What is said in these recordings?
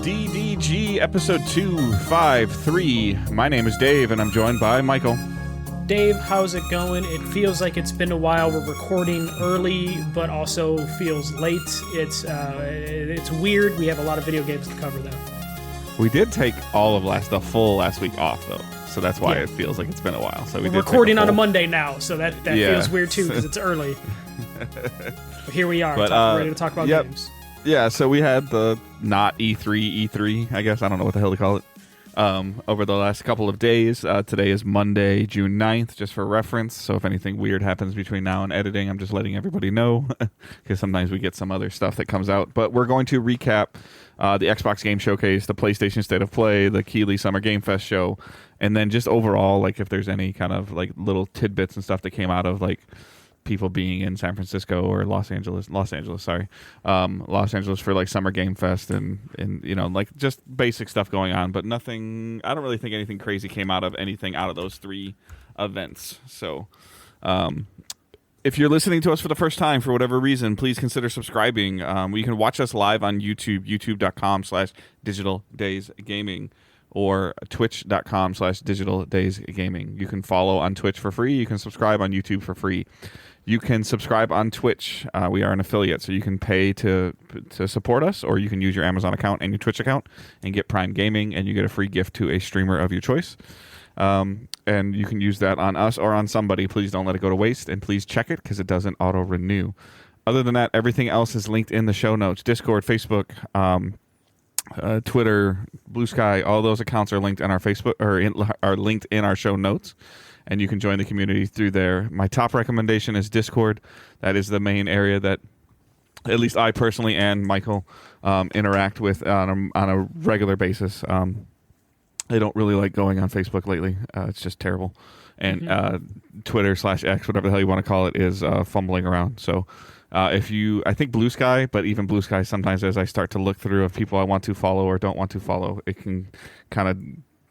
DDG episode 253. My name is Dave, and I'm joined by Michael. Dave, how's it going? It feels like it's been a while. We're recording early, but also feels late. It's weird. We have a lot of video games to cover, though. We did take all of the full last week off, though, so that's why it feels like it's been a while. So we're recording on a Monday now, so that feels weird too because it's early. But here we are, ready to talk about games. Yeah, so we had the not E3, I guess. I don't know what the hell to call it. Over the last couple of days. Today is Monday, June 9th, just for reference. So if anything weird happens between now and editing, I'm just letting everybody know because sometimes we get some other stuff that comes out. But we're going to recap the Xbox Game Showcase, the PlayStation State of Play, the Keighley Summer Game Fest show, and then just overall, like if there's any kind of like little tidbits and stuff that came out of like people being in San Francisco or Los Angeles for like Summer Game Fest and you know, like just basic stuff going on, but nothing. I don't really think anything crazy came out of those three events. So if you're listening to us for the first time for whatever reason, please consider subscribing. You can watch us live on YouTube, youtube.com/digitaldaysgaming or twitch.com/digitaldaysgaming. You can follow on Twitch for free. You can subscribe on YouTube for free. You can subscribe on Twitch. We are an affiliate, so you can pay to support us, or you can use your Amazon account and your Twitch account and get Prime Gaming, and you get a free gift to a streamer of your choice. And you can use that on us or on somebody. Please don't let it go to waste, and please check it because it doesn't auto-renew. Other than that, everything else is linked in the show notes. Discord, Facebook, Twitter, Blue Sky, all those accounts are linked on our Facebook are linked in our show notes, and you can join the community through there. My top recommendation is Discord. That is the main area that at least I personally and Michael interact with on a regular basis. I don't really like going on Facebook lately. It's just terrible. And Twitter/X, whatever the hell you want to call it, is fumbling around. So I think Blue Sky, but even Blue Sky, sometimes as I start to look through of people I want to follow or don't want to follow, it can kind of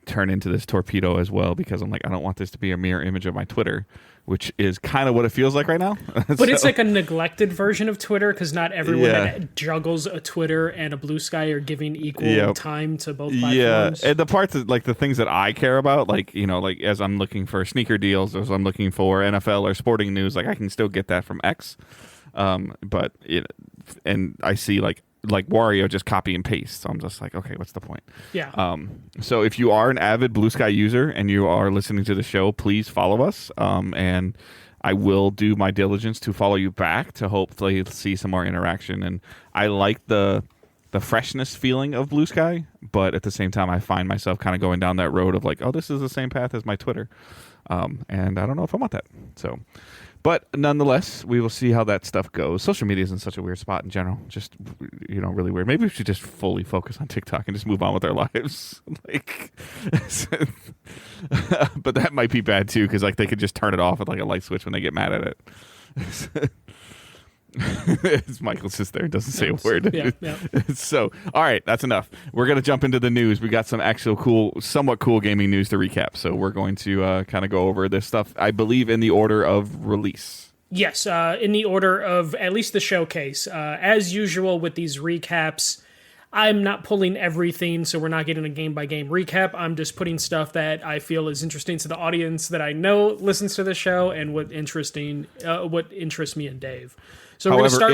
turn into this torpedo as well, because I'm like, I don't want this to be a mirror image of my Twitter, which is kind of what it feels like right now. But it's like a neglected version of Twitter, because not everyone that juggles a Twitter and a Blue Sky are giving equal time to both platforms. Yeah, and the parts that, like the things that I care about, like, you know, like as I'm looking for sneaker deals, or as I'm looking for NFL or sporting news, like I can still get that from X. But and I see like Wario just copy and paste, so I'm just like, okay, what's the point? Yeah. So if you are an avid Blue Sky user and you are listening to the show, please follow us. And I will do my diligence to follow you back to hopefully see some more interaction. And I like the freshness feeling of Blue Sky, but at the same time, I find myself kind of going down that road of like, oh, this is the same path as my Twitter, and I don't know if I want that. So. But nonetheless, we will see how that stuff goes. Social media is in such a weird spot in general. Just, you know, really weird. Maybe we should just fully focus on TikTok and just move on with our lives. Like, but that might be bad too, because like they could just turn it off with like a light switch when they get mad at it. Michael's just there, doesn't say a word. Yeah. So, all right, that's enough. We're going to jump into the news. We got some actual somewhat cool gaming news to recap. So we're going to kind of go over this stuff, I believe, in the order of release. Yes, in the order of at least the showcase. As usual with these recaps, I'm not pulling everything, so we're not getting a game-by-game recap. I'm just putting stuff that I feel is interesting to the audience that I know listens to the show, and what interests me and Dave. So however, we're start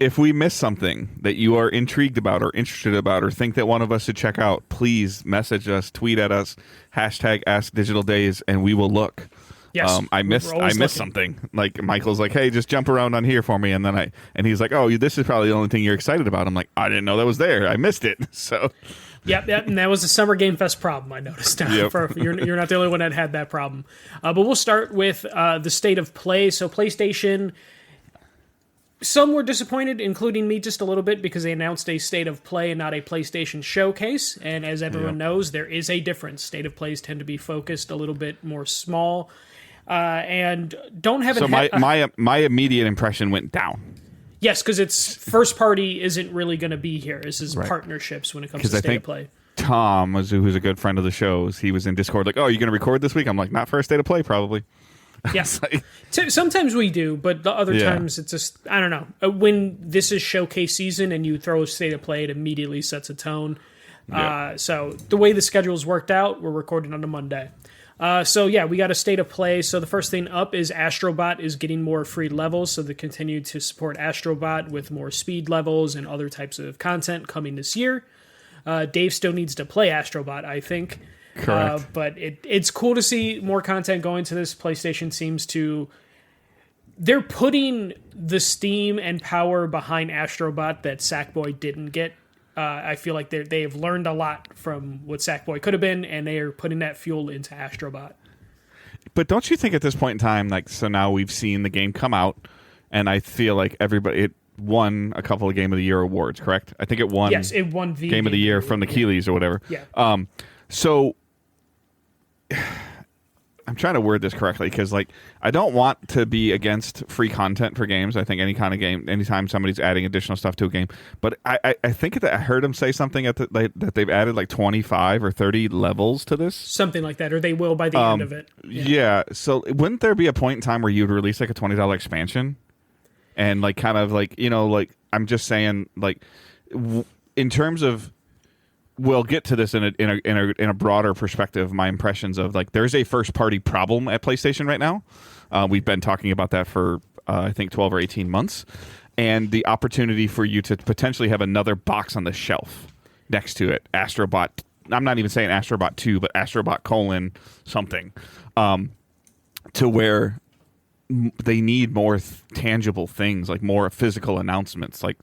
if we miss something that you are intrigued about or interested about or think that one of us should check out, please message us, tweet at us, #AskDigitalDays, and we will look. Yes, I missed something. Like Michael's like, hey, just jump around on here for me, and then he's like, oh, this is probably the only thing you're excited about. I'm like, I didn't know that was there. I missed it. So. Yep, and that was a Summer Game Fest problem, I noticed. Yep. You're not the only one that had that problem. But we'll start with the State of Play. So PlayStation, some were disappointed, including me just a little bit, because they announced a State of Play and not a PlayStation Showcase. And as everyone knows, there is a difference. State of Plays tend to be focused a little bit more small, and don't have. So my immediate impression went down. Yes, because it's first party isn't really going to be here. This is partnerships when it comes to State of Play. Tom, who's a good friend of the show's, he was in Discord like, oh, you going to record this week? I'm like, not for a State of Play, probably. Yes. Sometimes we do, but the other times it's just, I don't know. When this is showcase season and you throw a State of Play, it immediately sets a tone. Yeah. So the way the schedule's worked out, we're recording on a Monday. We got a state of play. So the first thing up is Astrobot is getting more free levels. So they continue to support Astrobot with more speed levels and other types of content coming this year. Dave still needs to play Astrobot, I think. Correct. But it's cool to see more content going to this. PlayStation seems to... They're putting the steam and power behind Astrobot that Sackboy didn't get. I feel like they've learned a lot from what Sackboy could have been, and they are putting that fuel into Astrobot. But don't you think at this point in time, like, so now we've seen the game come out, and I feel like it won a couple of Game of the Year awards, correct? I think it won. Yes, it won the Game of the Year from the Keeleys or whatever. Yeah. So I'm trying to word this correctly because, like, I don't want to be against free content for games. I think any kind of game, anytime somebody's adding additional stuff to a game. But I think that I heard him say something that they've added like 25 or 30 levels to this. Something like that, or they will by the end of it. Yeah. So wouldn't there be a point in time where you'd release like a $20 expansion? And like kind of like, you know, like I'm just saying, like in terms of, we'll get to this in a broader perspective. My impressions of, like, there's a first party problem at PlayStation right now. We've been talking about that for I think 12 or 18 months, and the opportunity for you to potentially have another box on the shelf next to it, Astrobot. I'm not even saying Astrobot 2, but Astrobot : something, to where they need more tangible things, like more physical announcements, like.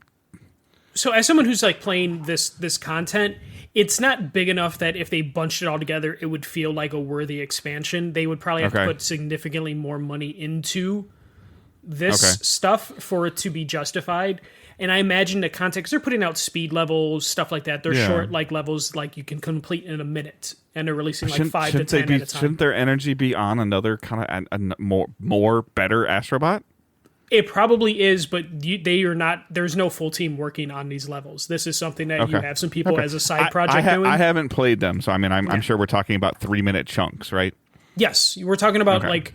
So as someone who's like playing this content, it's not big enough that if they bunched it all together, it would feel like a worthy expansion. They would probably have to put significantly more money into this stuff for it to be justified. And I imagine the content, because they're putting out speed levels, stuff like that. They're short, like levels like you can complete in a minute, and they're releasing like 5 to 10 at a time. Shouldn't their energy be on another kind of more better Astrobot? It probably is, but they are not. There's no full team working on these levels. This is something that you have some people as a side project doing. I haven't played them, so I mean, I'm sure we're talking about 3-minute chunks, right? Yes, we're talking about like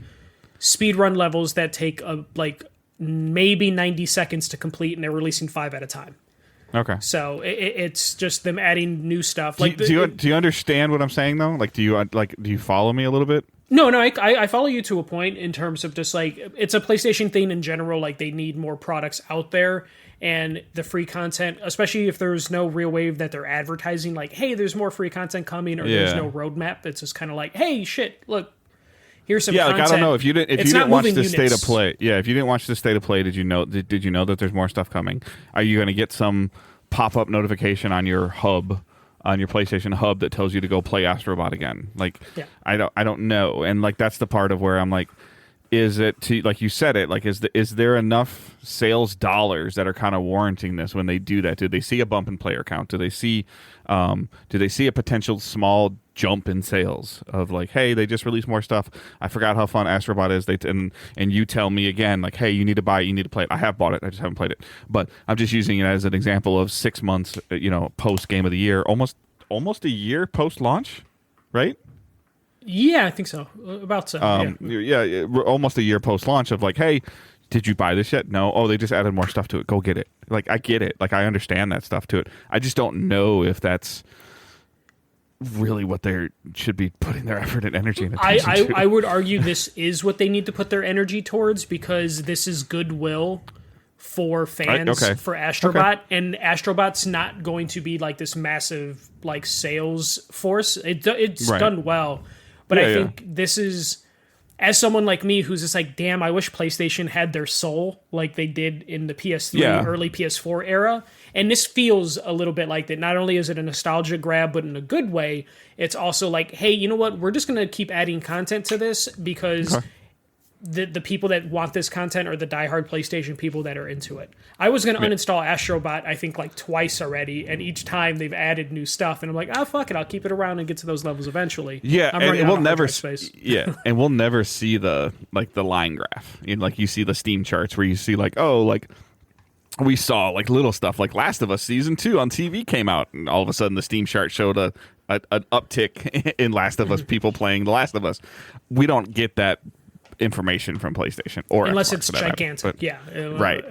speed run levels that take like maybe 90 seconds to complete, and they're releasing 5 at a time. Okay. So it's just them adding new stuff. Like, do you understand what I'm saying though? Like, do you follow me a little bit? No, I follow you to a point in terms of just like, it's a PlayStation thing in general. Like, they need more products out there, and the free content, especially if there's no real way that they're advertising, like, hey, there's more free content coming, or there's no roadmap. It's just kind of like, hey, shit, look, here's some content. Like, I don't know if you didn't watch the units. state of play. Yeah, if you didn't watch the state of play, did you know that there's more stuff coming? Are you going to get some pop-up notification on your hub? On your PlayStation Hub that tells you to go play Astrobot again? Like, I don't know, and like that's the part of where I'm like, is it to, like you said it, like is there enough sales dollars that are kind of warranting this when they do that? Do they see a bump in player count? Do they see a potential small jump in sales of like, hey, they just released more stuff. I forgot how fun Astrobot is. And you tell me again, like, hey, you need to buy it, you need to play it. I have bought it, I just haven't played it. But I'm just using it as an example of 6 months, post Game of the Year, almost a year post launch, right? Yeah, I think so. About so. Almost a year post launch of like, hey, did you buy this yet? No. Oh, they just added more stuff to it. Go get it. Like, I get it. Like, I understand that stuff to it. I just don't know if that's really what they should be putting their effort and energy into. I would argue this is what they need to put their energy towards, because this is goodwill for fans for Astrobot, and Astrobot's not going to be like this massive like sales force. It's done well, but I think this is, as someone like me who's just like, damn, I wish PlayStation had their soul like they did in the PS3 early PS4 era. And this feels a little bit like that. Not only is it a nostalgia grab, but in a good way, it's also like, hey, you know what? We're just going to keep adding content to this because the people that want this content are the diehard PlayStation people that are into it. I was going to uninstall Astrobot, I think, like twice already, and each time they've added new stuff, and I'm like, fuck it, I'll keep it around and get to those levels eventually. Yeah, I'm and we'll never and we'll never see the line graph. Like, you see the Steam charts where you see like, oh, like, we saw like little stuff like Last of Us Season 2 on TV came out, and all of a sudden the Steam chart showed an uptick in Last of Us, people playing The Last of Us. We don't get that information from PlayStation or unless Xbox, it's gigantic. right.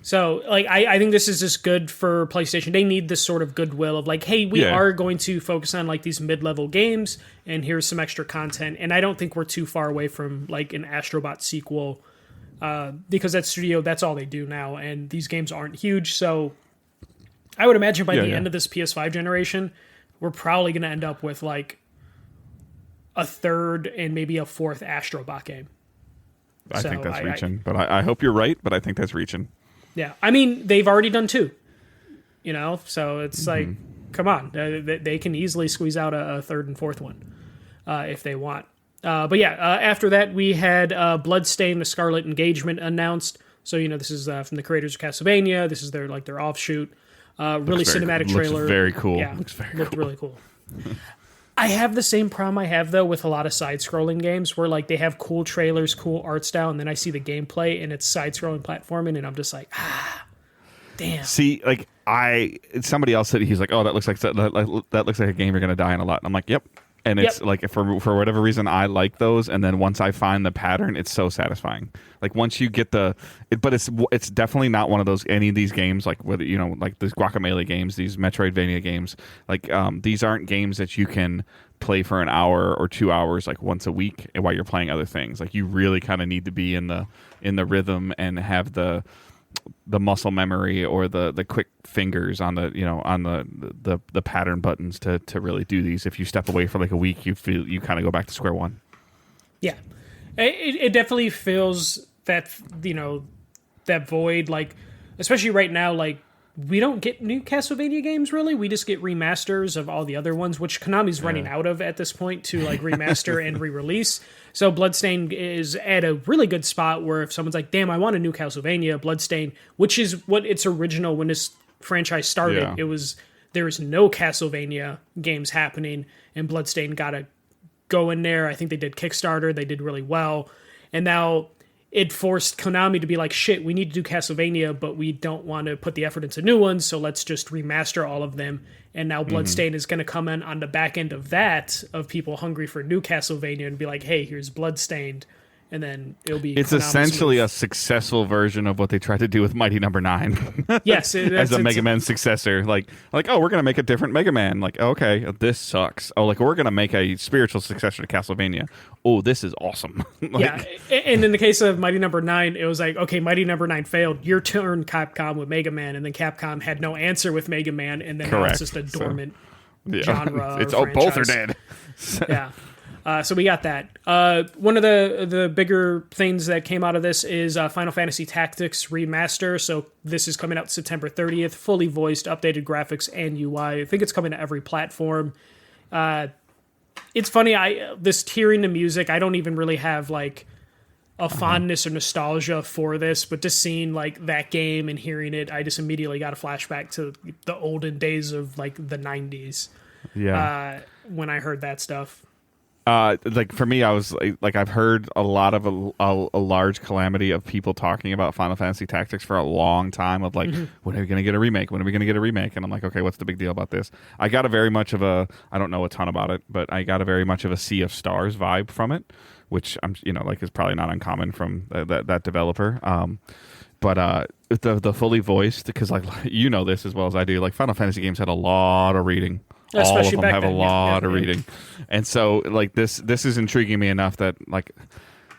So, like, I think this is just good for PlayStation. They need this sort of goodwill of like, hey, we are going to focus on like these mid-level games, and here's some extra content. And I don't think we're too far away from like an Astrobot sequel, because that studio, that's all they do now, and these games aren't huge. So, I would imagine by the end of this PS5 generation, we're probably going to end up with like a third and maybe a fourth Astrobot game. I think that's reaching, but I hope you're right. But I think that's reaching. Yeah, I mean, they've already done 2, so it's like, come on, they can easily squeeze out a third and fourth one if they want. But yeah, after that, we had Bloodstained: The Scarlet Engagement announced. So, this is from the creators of Castlevania. This is their offshoot. Really cinematic trailer. Looks very cool. Yeah, looked really cool. I have the same problem I have, though, with a lot of side-scrolling games where, like, they have cool trailers, cool art style, and then I see the gameplay, and it's side-scrolling platforming, and I'm just like, damn. See, like, somebody else said, he's like, oh, that looks like a game you're going to die in a lot. And I'm like, yep. And it's like, for whatever reason, I like those, and then once I find the pattern, it's so satisfying. Like once you get but it's definitely not one of those any of these games like whether like these Guacamelee games, these Metroidvania games. Like these aren't games that you can play for an hour or 2 hours like once a week while you're playing other things. Like you really kind of need to be in the rhythm and have the muscle memory or the quick fingers on the pattern buttons to really do these. If you step away for like a week, you feel you kind of go back to square one. Yeah, it definitely feels that that void, like especially right now, like we don't get new Castlevania games really. We just get remasters of all the other ones, which Konami's running out of at this point to like remaster and re-release. So Bloodstained is at a really good spot where if someone's like, damn, I want a new Castlevania, Bloodstained, which is what its original when this franchise started, there was no Castlevania games happening, and Bloodstained got to go in there. I think they did Kickstarter. They did really well. And now it forced Konami to be like, shit, we need to do Castlevania, but we don't want to put the effort into new ones, so let's just remaster all of them. And now Bloodstained is going to come in on the back end of that, of people hungry for new Castlevania, and be like, hey, here's Bloodstained. And then it'll be... It's essentially a successful version of what they tried to do with Mighty Number 9. Yes. As a Mega Man successor. Like, oh, we're going to make a different Mega Man. Like, okay, this sucks. Oh, like, we're going to make a spiritual successor to Castlevania. Oh, this is awesome. Yeah, and in the case of Mighty Number 9, it was like, okay, Mighty Number 9 failed. Your turn, Capcom, with Mega Man. And then Capcom had no answer with Mega Man, and then now it's just a dormant genre. It's both are dead. Yeah. So we got that. One of the bigger things that came out of this is Final Fantasy Tactics Remaster. So this is coming out September 30th, fully voiced, updated graphics and UI. I think it's coming to every platform. It's funny, this hearing the music, I don't even really have like a fondness or nostalgia for this, but just seeing like that game and hearing it, I just immediately got a flashback to the olden days of like the 90s. Yeah. When I heard that stuff. Like for me, I was like I've heard a lot of a large calamity of people talking about Final Fantasy Tactics for a long time of like, when are we going to get a remake? When are we going to get a remake? And I'm like, okay, what's the big deal about this? I got a very much of I don't know a ton about it, but I got a very much of a Sea of Stars vibe from it, which I'm like is probably not uncommon from that developer. But the fully voiced, because like this as well as I do, like Final Fantasy games had a lot of reading. Especially all of them have a lot of reading. And so like this is intriguing me enough that like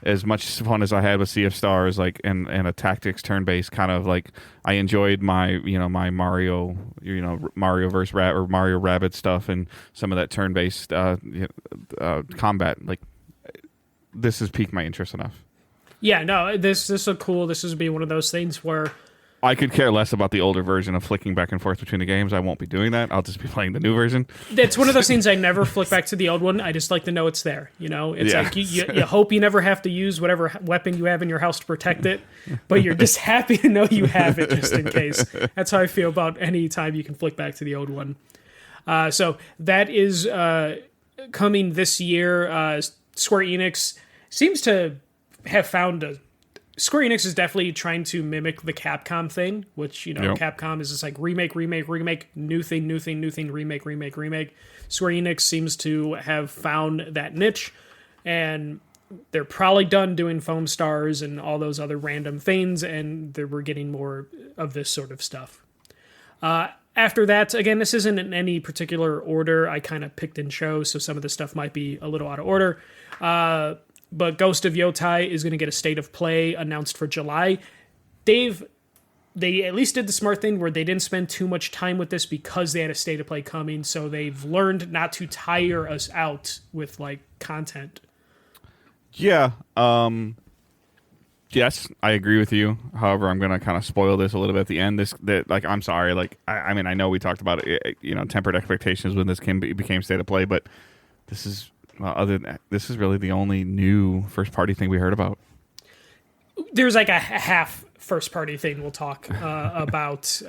as much fun as I had with Sea of Stars, like and a tactics turn-based kind of like I enjoyed my my Mario Marioverse or Mario Rabbids stuff and some of that turn-based combat. Like this has piqued my interest enough. Yeah, no, this is cool. This is be one of those things where I could care less about the older version of flicking back and forth between the games. I won't be doing that. I'll just be playing the new version. It's one of those things I never flick back to the old one. I just like to know it's there. It's like you hope you never have to use whatever weapon you have in your house to protect it, but you're just happy to know you have it just in case. That's how I feel about any time you can flick back to the old one. So that is coming this year. Square Enix seems to have found Square Enix is definitely trying to mimic the Capcom thing, which, Capcom is just like remake, new thing, remake. Square Enix seems to have found that niche, and they're probably done doing foam stars and all those other random things, and we're getting more of this sort of stuff. After that, again, this isn't in any particular order. I kind of picked and chose, so some of the stuff might be a little out of order. But Ghost of Yotai is going to get a state of play announced for July. They at least did the smart thing where they didn't spend too much time with this because they had a state of play coming, so they've learned not to tire us out with like content. Yeah. Yes, I agree with you. However, I'm going to kind of spoil this a little bit at the end. I'm sorry. Like, I mean, I know we talked about it, tempered expectations when this became state of play, but this is other than that, this is really the only new first party thing we heard about. There's like a half first party thing we'll talk about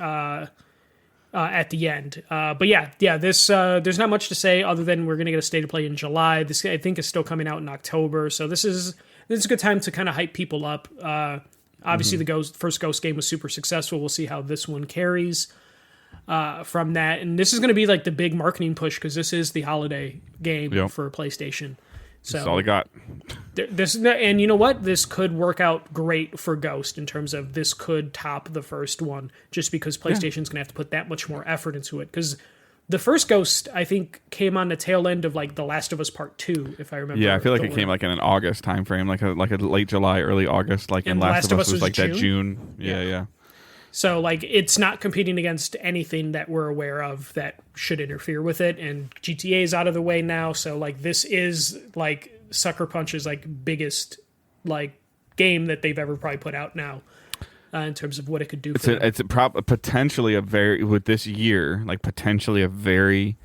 at the end. But yeah, this there's not much to say other than we're going to get a state of play in July. This, I think, is still coming out in October, so this is a good time to kind of hype people up. Obviously, the first Ghost game was super successful. We'll see how this one carries from that. And this is going to be like the big marketing push because this is the holiday game for PlayStation. So that's all I got. And you know what? This could work out great for Ghost in terms of this could top the first one just because PlayStation's going to have to put that much more effort into it. Because the first Ghost, I think, came on the tail end of like The Last of Us Part 2, if I remember. Yeah, I feel like it came like in an August time frame, like a late July, early August. Like in Last of Us was like June? That June. Yeah. So like it's not competing against anything that we're aware of that should interfere with it, and GTA is out of the way now. So like this is like Sucker Punch's like biggest like game that they've ever probably put out now. In terms of what it could do for them. It's potentially potentially a very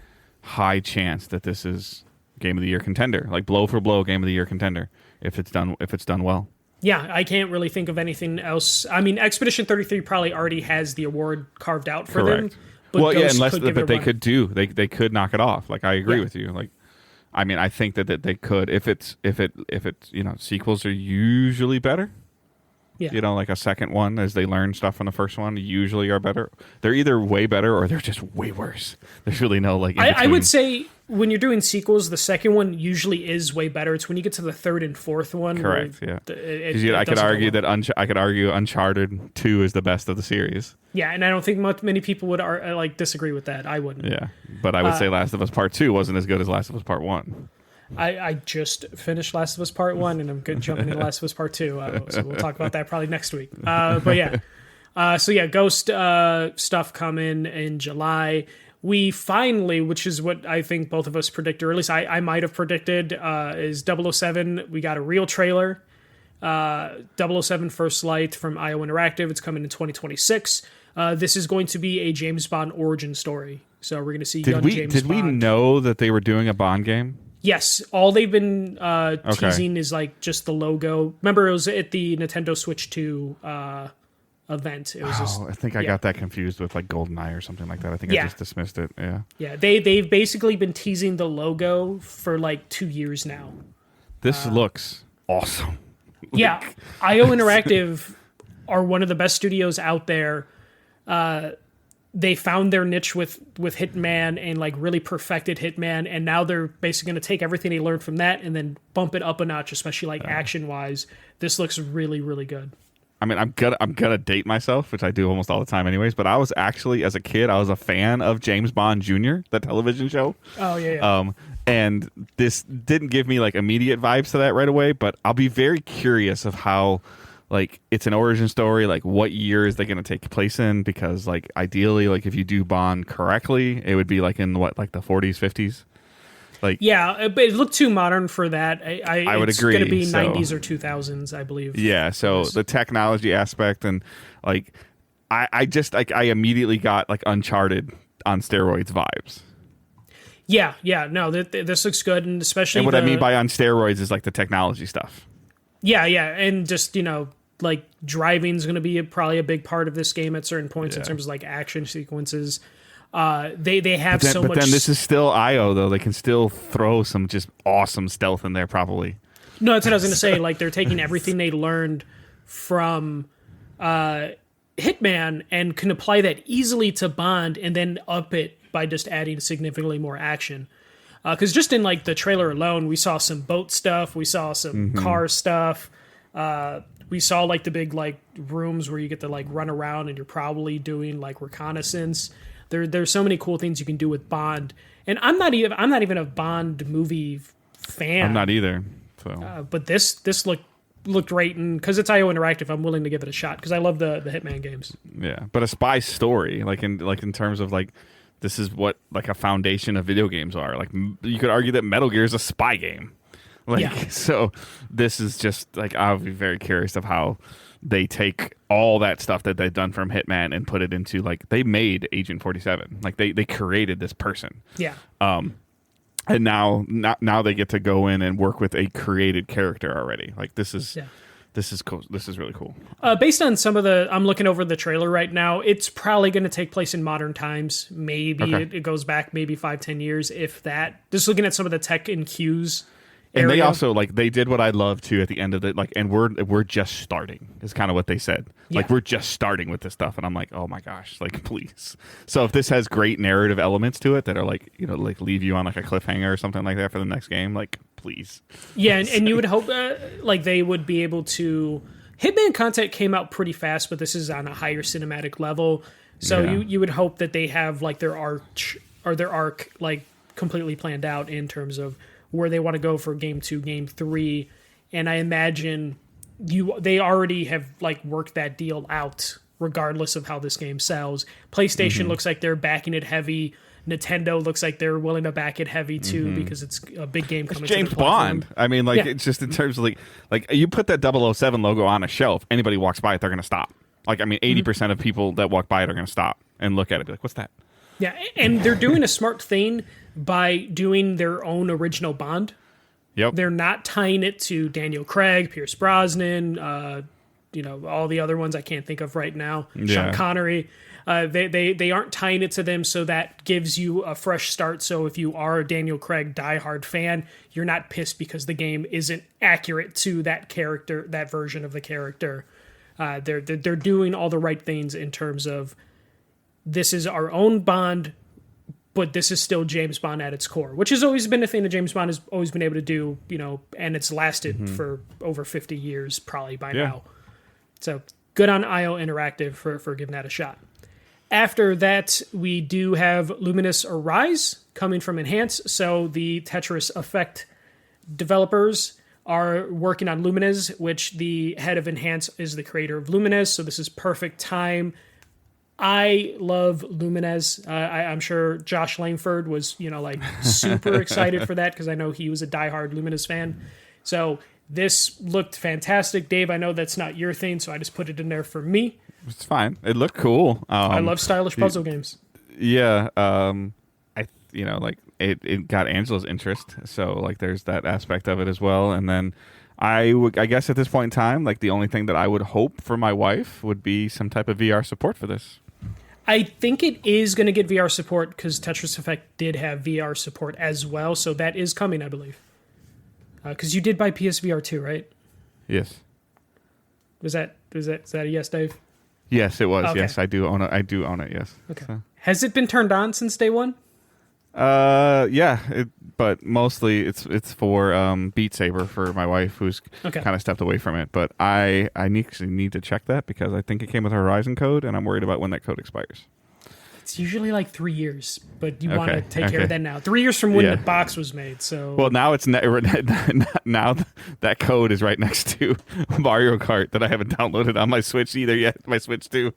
high chance that this is Game of the Year contender, like blow for blow Game of the Year contender if it's done well. Yeah, I can't really think of anything else. I mean, Expedition 33 probably already has the award carved out for them. But they could knock it off. Like I agree with you. Like, I mean, I think that they could if it's sequels are usually better. Yeah. Like a second one, as they learn stuff from the first one, usually are better. They're either way better or they're just way worse. There's really no like. I would say when you're doing sequels, the second one usually is way better. It's when you get to the third and fourth one. Correct. Yeah. I could argue that Uncharted 2 is the best of the series. Yeah, and I don't think many people would disagree with that. I wouldn't. Yeah, but I would say Last of Us Part 2 wasn't as good as Last of Us Part 1. I just finished Last of Us Part 1, and I'm jumping into Last of Us Part 2, so we'll talk about that probably next week. But yeah. Ghost stuff coming in July. We finally, which is what I think both of us predicted, or at least I might have predicted, is 007. We got a real trailer. 007 First Light from IO Interactive. It's coming in 2026. This is going to be a James Bond origin story. So we're going to see James Bond. Did we know that they were doing a Bond game? Yes, all they've been teasing is like just the logo. Remember, it was at the Nintendo Switch 2 event. It was I think I got that confused with like GoldenEye or something like that. I think I just dismissed it. Yeah. They've basically been teasing the logo for like 2 years now. This looks awesome. Yeah, IO Interactive are one of the best studios out there. They found their niche with Hitman and like really perfected Hitman, and now they're basically going to take everything they learned from that and then bump it up a notch, especially like action wise. This looks really, really good. I mean, I'm gonna date myself, which I do almost all the time, anyways. But I was actually, as a kid, I was a fan of James Bond Jr., the television show. Oh yeah. And this didn't give me like immediate vibes to that right away, but I'll be very curious of how. Like, it's an origin story, like, what year is they going to take place in? Because, like, ideally, like, if you do Bond correctly, it would be, like, in, the 40s, 50s? Like, yeah, but it looked too modern for that. I would agree. It's going to be 90s or 2000s, I believe. Yeah, so the technology aspect and, like, I just, like, I immediately got, like, Uncharted on steroids vibes. Yeah, no, this looks good, and especially... And what I mean by on steroids is, like, the technology stuff. Yeah, and just, like driving is going to be probably a big part of this game at certain points in terms of like action sequences. They have so much. But then this is still IO though. They can still throw some just awesome stealth in there probably. No, that's what I was going to say. Like they're taking everything they learned from Hitman and can apply that easily to Bond and then up it by just adding significantly more action. Because just in like the trailer alone, we saw some boat stuff, we saw some car stuff, we saw like the big like rooms where you get to like run around and you're probably doing like reconnaissance. There's so many cool things you can do with Bond, and I'm not even a Bond movie fan. I'm not either. So. But this looked great, and because it's IO Interactive, I'm willing to give it a shot because I love the Hitman games. Yeah, but a spy story, like in terms of like, this is what like a foundation of video games are. Like you could argue that Metal Gear is a spy game. Like so, this is just like I'll be very curious of how they take all that stuff that they've done from Hitman and put it into like they made Agent 47. Like they created this person. Yeah. And now they get to go in and work with a created character already. Like this is cool. This is really cool. Based on some of I'm looking over the trailer right now. It's probably going to take place in modern times. Maybe it goes back maybe 5-10 years, if that. Just looking at some of the tech and cues. And they also like they did what I love too at the end of it. Like, and we're just starting is kind of what they said. Yeah. Like we're just starting with this stuff, and I'm like, oh my gosh, like please. So if this has great narrative elements to it that are like like leave you on like a cliffhanger or something like that for the next game, like please. Yeah, and you would hope like they would be able to. Hitman content came out pretty fast, but this is on a higher cinematic level. So you would hope that they have like their arc like completely planned out in terms of where they want to go for game 2, game 3, and I imagine they already have like worked that deal out regardless of how this game sells. PlayStation looks like they're backing it heavy. Nintendo looks like they're willing to back it heavy too because it's a big game coming. It's James to the platform. Bond. I mean, like it's just in terms of like you put that 007 logo on a shelf, anybody walks by it, they're going to stop. Like I mean, 80% of people that walk by it are going to stop and look at it, and be like, what's that? Yeah, and they're doing a smart thing by doing their own original Bond. Yep. They're not tying it to Daniel Craig, Pierce Brosnan, all the other ones I can't think of right now. Yeah. Sean Connery. They aren't tying it to them, so that gives you a fresh start. So if you are a Daniel Craig diehard fan, you're not pissed because the game isn't accurate to that character, that version of the character. They're doing all the right things in terms of this is our own Bond, but this is still James Bond at its core, which has always been a thing that James Bond has always been able to do, and it's lasted for over 50 years probably by now. So good on IO Interactive for giving that a shot. After that, we do have Luminous Arise coming from Enhance. So the Tetris Effect developers are working on Lumines, which the head of Enhance is the creator of Lumines. So this is perfect time. I love Lumines. I'm sure Josh Langford was, super excited for that because I know he was a diehard Lumines fan. So this looked fantastic. Dave, I know that's not your thing, so I just put it in there for me. It's fine. It looked cool. I love stylish puzzle games. Yeah. It got Angela's interest. So like there's that aspect of it as well. And then I guess at this point in time, like the only thing that I would hope for my wife would be some type of VR support for this. I think it is going to get VR support because Tetris Effect did have VR support as well, so that is coming, I believe. Because you did buy PSVR 2, right? Yes. Is that a yes, Dave? Yes, it was. Okay. Yes, I do own it. I do own it. Yes. Okay. So. Has it been turned on since day one? Yeah. But mostly it's for Beat Saber for my wife, who's kind of stepped away from it. But I need to check that because I think it came with a Horizon code, and I'm worried about when that code expires. It's usually like 3 years, but you want to take care of that now. 3 years from when the box was made. So well, now it's now that code is right next to Mario Kart that I haven't downloaded on my Switch either yet. My Switch 2.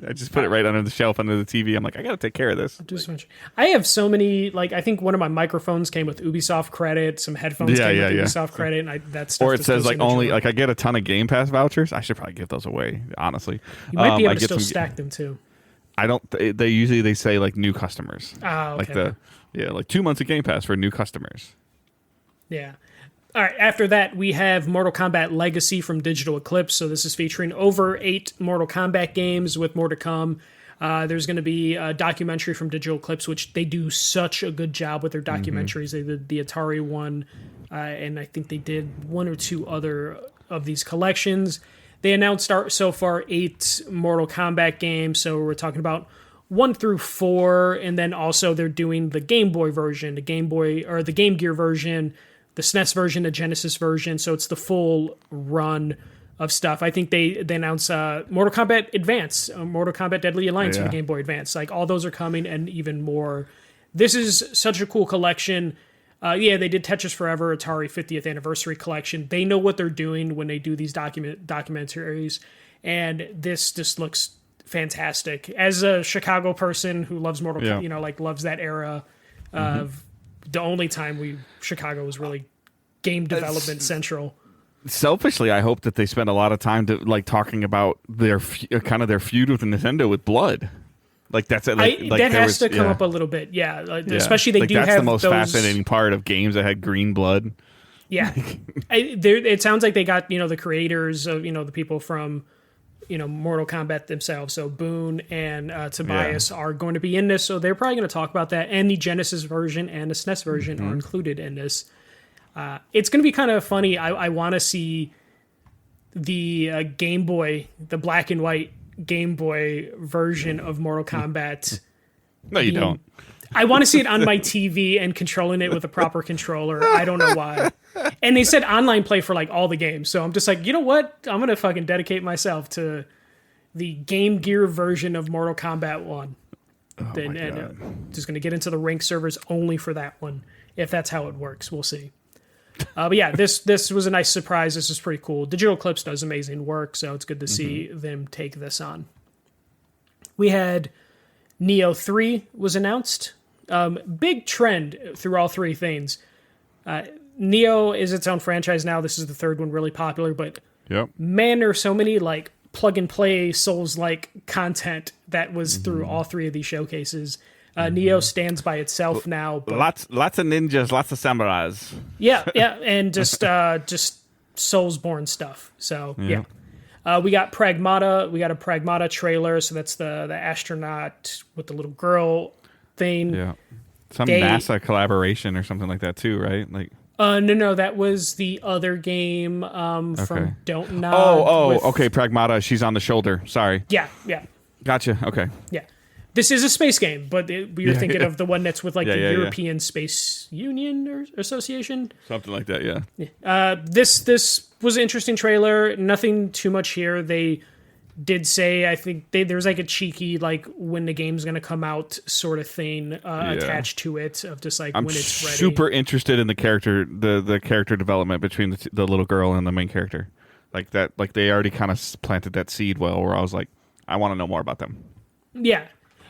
I just put it right under the shelf under the TV. I'm like, I got to take care of this. I have so many. Like, I think one of my microphones came with Ubisoft credit. Some headphones came with Ubisoft credit, and that stuff. Or it says like only like I get a ton of Game Pass vouchers. I should probably give those away. Honestly, you might be able to still stack them too. I don't. They usually say like new customers. Oh, okay. Like 2 months of Game Pass for new customers. Yeah. All right. After that, we have Mortal Kombat Legacy from Digital Eclipse. So this is featuring over 8 Mortal Kombat games with more to come. There's going to be a documentary from Digital Eclipse, which they do such a good job with their documentaries. They did the Atari one, and I think they did 1 or 2 other of these collections. They announced so far 8 Mortal Kombat games. So we're talking about 1 through 4, and then also they're doing the Game Boy version, the Game Boy or the Game Gear version, the SNES version, the Genesis version. So it's the full run of stuff. I think they announced Mortal Kombat Advance, Mortal Kombat Deadly Alliance for the Game Boy Advance. Like all those are coming and even more. This is such a cool collection. They did Tetris Forever, Atari 50th Anniversary Collection. They know what they're doing when they do these documentaries, and this just looks fantastic. As a Chicago person who loves Mortal Kombat, like loves that era of the only time Chicago was really game development central. Selfishly, I hope that they spend a lot of time talking about their kind of their feud with Nintendo with Blood. Like that's it. That has to come up a little bit, especially they do that's have the most those... fascinating part of games that had green blood. Yeah, it sounds like they got the creators of the people from Mortal Kombat themselves. So Boone and Tobias are going to be in this, so they're probably going to talk about that. And the Genesis version and the SNES version are included in this. It's going to be kind of funny. I want to see the Game Boy, the black and white Game Boy version of Mortal Kombat. No, you don't. I want to see it on my TV and controlling it with a proper controller. I don't know why. And they said online play for like all the games. So I'm just like, you know what? I'm going to fucking dedicate myself to the Game Gear version of Mortal Kombat 1. And just going to get into the rank servers only for that one. If that's how it works, we'll see. But yeah, this was a nice surprise. This is pretty cool. Digital Eclipse does amazing work, so it's good to see them take this on. We had Neo 3 was announced. Big trend through all three things. Neo is its own franchise now. This is the third one, really popular, but man, there are so many like plug and play Souls-like content that was through all three of these showcases. Neo stands by itself now. But lots of ninjas, lots of samurais. Yeah, and just Soulsborne stuff. So we got Pragmata. We got a Pragmata trailer. So that's the astronaut with the little girl thing. Yeah, some NASA collaboration or something like that too, right? Like. No, that was the other game from Don't Nod. Okay, Pragmata. She's on the shoulder. Sorry. Yeah. Gotcha. Okay. Yeah. This is a space game, but we were thinking of the one that's with like the European Space Union or Association. Something like that, yeah. This was an interesting trailer. Nothing too much here. They did say, I think there's like a cheeky like when the game's going to come out sort of thing attached to it of just like when it's ready. I'm super interested in the character, the character development between the little girl and the main character. Like that, like they already kind of planted that seed where I was like, I want to know more about them. Yeah.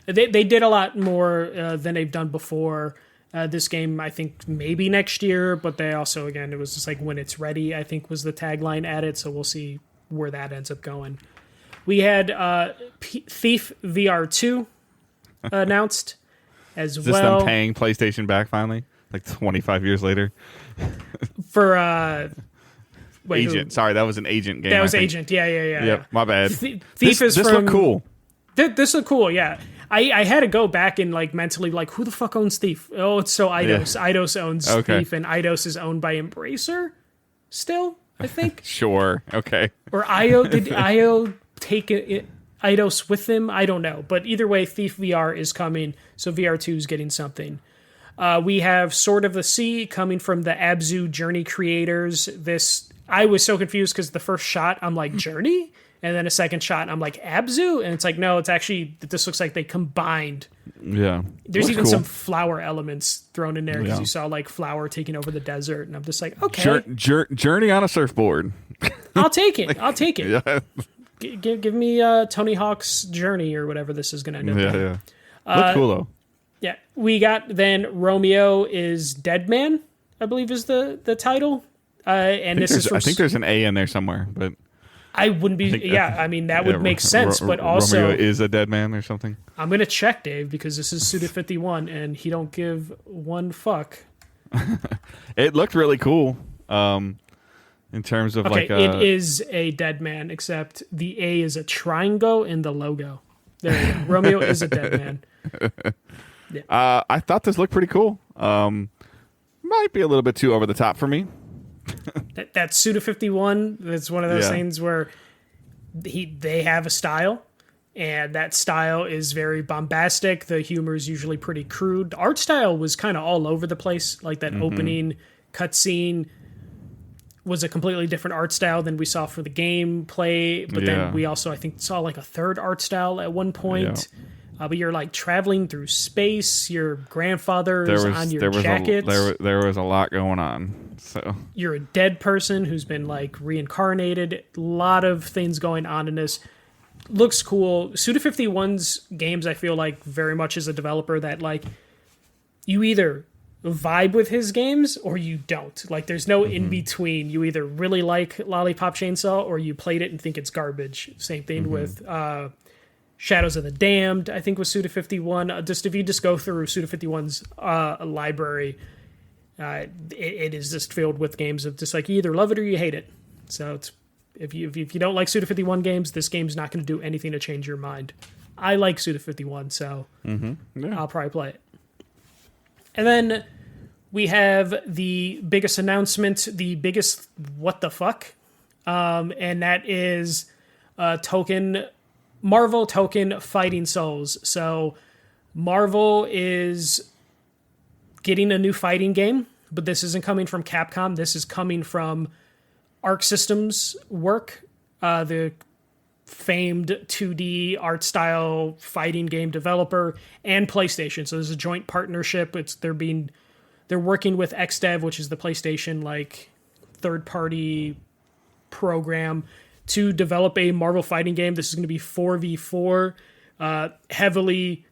They did a lot more than they've done before. This game, I think, maybe next year, but they also, again, it was just like when it's ready, I think was the tagline added, so we'll see where that ends up going. We had Thief VR 2 announced as well. Is this them paying PlayStation back finally? Like 25 years later? For... Agent. Who? Sorry, that was an Agent game. That was Agent, yeah. Yep, my bad. Thief this looked cool. This looked cool, yeah. I had to go back and like mentally like, who the fuck owns Thief? Oh, it's so Eidos. Yeah. Eidos owns Thief, and Eidos is owned by Embracer still, I think. Sure, okay. Or did IO take Eidos with them? I don't know. But either way, Thief VR is coming, so VR2 is getting something. We have Sword of the Sea coming from the Abzu Journey creators. I was so confused because the first shot, I'm like, Journey? And then a second shot, I'm like, Abzu? And it's like, no, it's actually, this looks like they combined. Yeah. There's even some flower elements thrown in there because you saw like flower taking over the desert. And I'm just like, okay. Journey on a surfboard. I'll take it. Yeah. Give me Tony Hawk's Journey or whatever this is going to end up being. Yeah. Looks cool, though. Yeah. We got then Romeo is Dead Man, I believe is the title. And this is I think there's an A in there somewhere, but... I wouldn't be... I mean, that would make sense, but also... Romeo is a dead man or something? I'm going to check, Dave, because this is Suda51, and he don't give one fuck. It looked really cool in terms of it is a dead man, except the A is a triangle in the logo. There you go. Romeo is a dead man. Yeah. I thought this looked pretty cool. Might be a little bit too over the top for me. that Suda51, that's one of those things where they have a style, and that style is very bombastic. The humor is usually pretty crude. The art style was kind of all over the place. Like that opening cutscene was a completely different art style than we saw for the gameplay. But then we also, I think, saw like a third art style at one point. But you're like traveling through space. Your grandfather is on your jacket. There was a lot going on. So you're a dead person who's been like reincarnated. A lot of things going on in this. Looks cool. Suda51's games, I feel like, very much as a developer that like you either vibe with his games or you don't. Like there's no in between. You either really like Lollipop Chainsaw or you played it and think it's garbage. Same thing with Shadows of the Damned, I think, was Suda51. Just if you just go through Suda51's library, it is just filled with games of just like you either love it or you hate it. So it's, if you don't like Suda51 games, this game's not going to do anything to change your mind. I like Suda51, so I'll probably play it. And then we have the biggest announcement, the biggest what the fuck, and that is Marvel Token Fighting Souls. So Marvel is getting a new fighting game, but this isn't coming from Capcom. This is coming from Arc Systems work, the famed 2D art style fighting game developer, and PlayStation. So there's a joint partnership. They're working with XDev, which is the PlayStation like third party program, to develop a Marvel fighting game. This is going to be 4v4, heavily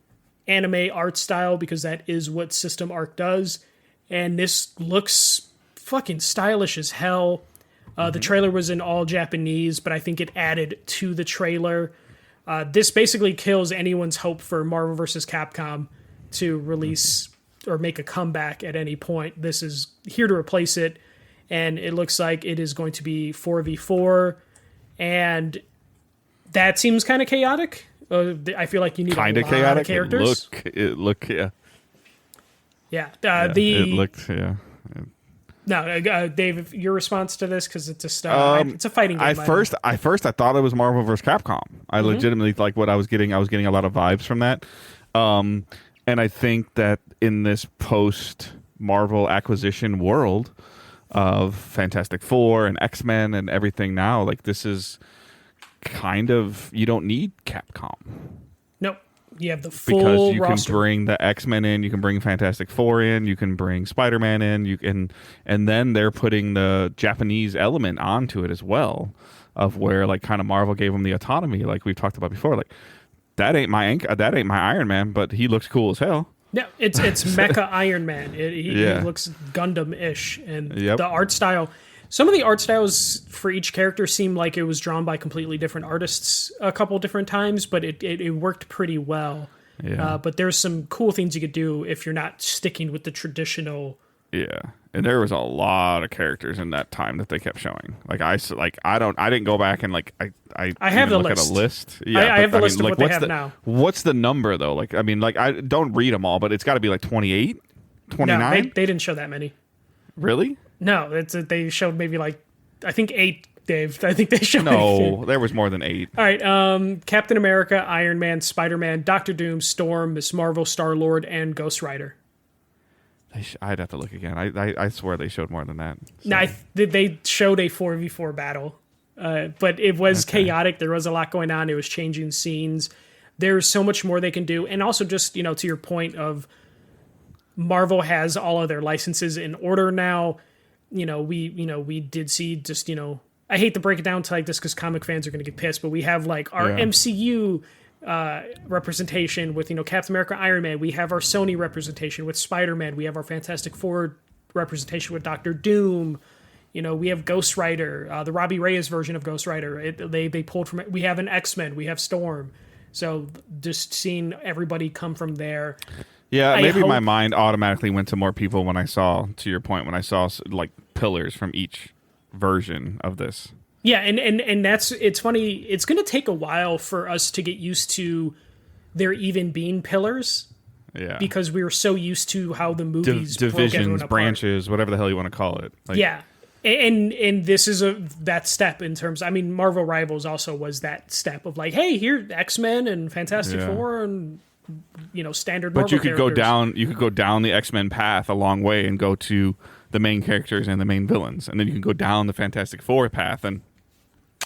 anime art style because that is what System Arc does. And this looks fucking stylish as hell. The trailer was in all Japanese, but I think it added to the trailer. This basically kills anyone's hope for Marvel vs. Capcom to release or make a comeback at any point. This is here to replace it, and it looks like it is going to be 4v4, and that seems kind of chaotic. I feel like you need kind a of lot chaotic of characters. It looked yeah. It looked yeah. No, Dave, your response to this, because it's it's a fighting game. I thought it was Marvel vs. Capcom. I legitimately like what I was getting. I was getting a lot of vibes from that, and I think that in this post Marvel acquisition world of Fantastic Four and X-Men and everything now, like this is kind of, you don't need Capcom. Nope. You have the full because you roster. can bring the X-Men in, you can bring Fantastic Four in, you can bring Spider-Man in, and then they're putting the Japanese element onto it as well, of where like kind of Marvel gave them the autonomy, like we've talked about before. Like that ain't my Iron Man, but he looks cool as hell. Yeah, it's Mecha Iron Man. He looks Gundam-ish, and the art style. Some of the art styles for each character seemed like it was drawn by completely different artists a couple different times, but it worked pretty well. Yeah. But there's some cool things you could do if you're not sticking with the traditional. Yeah, and there was a lot of characters in that time that they kept showing. I didn't go back and I have the look list. At a list. Yeah, I have the list of what they have now. What's the number though? Like, I mean, like I don't read them all, but it's got to be like 28, 29. No, they didn't show that many. Really? No, they showed maybe like, I think 8, Dave. I think they showed. No, there was more than 8. All right, Captain America, Iron Man, Spider-Man, Doctor Doom, Storm, Miss Marvel, Star-Lord, and Ghost Rider. I'd have to look again. I swear they showed more than that. So. No, they showed a 4v4 battle, but it was chaotic. There was a lot going on. It was changing scenes. There's so much more they can do, and also just to your point of Marvel has all of their licenses in order now. We did see just I hate to break it down to like this because comic fans are going to get pissed, but we have like our MCU representation with Captain America, Iron Man. We have our Sony representation with Spider-Man. We have our Fantastic Four representation with Doctor Doom. We have Ghost Rider, the Robbie Reyes version of Ghost Rider. They pulled from it. We have an X-Men. We have Storm. So just seeing everybody come from there. Yeah, maybe my mind automatically went to more people when I saw, to your point, when I saw like pillars from each version of this. Yeah, and it's funny. It's going to take a while for us to get used to there even being pillars. Yeah. Because we were so used to how the movies divisions, broke branches, whatever the hell you want to call it. Yeah. And this is that step in terms. I mean, Marvel Rivals also was that step of like, hey, here X-Men and Fantastic Four and standard. But Marvel you could characters. go down. You could go down the X-Men path a long way and go to the main characters and the main villains, and then you can go down the Fantastic Four path. And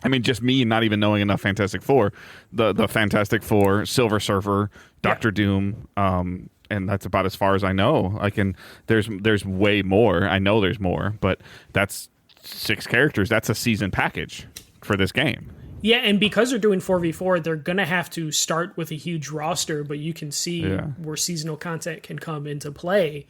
I mean, just me not even knowing enough Fantastic Four, the Fantastic Four, Silver Surfer, Doctor Doom, and that's about as far as I know. There's way more. I know there's more, but that's 6 characters. That's a season package for this game. Yeah, and because they're doing 4v4, they're going to have to start with a huge roster, but you can see where seasonal content can come into play.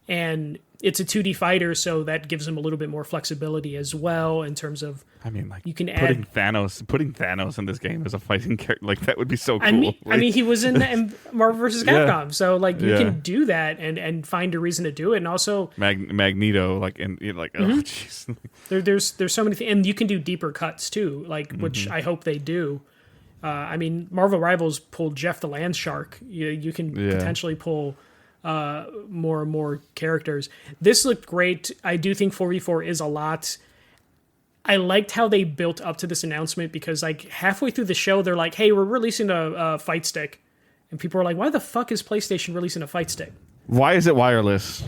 And it's a 2D fighter, so that gives them a little bit more flexibility as well in terms of. I mean, like you can putting add Thanos in this game as a fighting character, like that would be so cool. I mean, he was in Marvel vs. Capcom, so like you can do that and find a reason to do it, and also Magneto, like oh jeez, there's so many things, and you can do deeper cuts too, like which I hope they do. I mean, Marvel Rivals pulled Jeff the Land Shark. You can potentially pull more and more characters. This looked great. I do think 4v4 is a lot. I liked how they built up to this announcement because like halfway through the show, they're like, hey, we're releasing a fight stick. And people are like, why the fuck is PlayStation releasing a fight stick? Why is it wireless?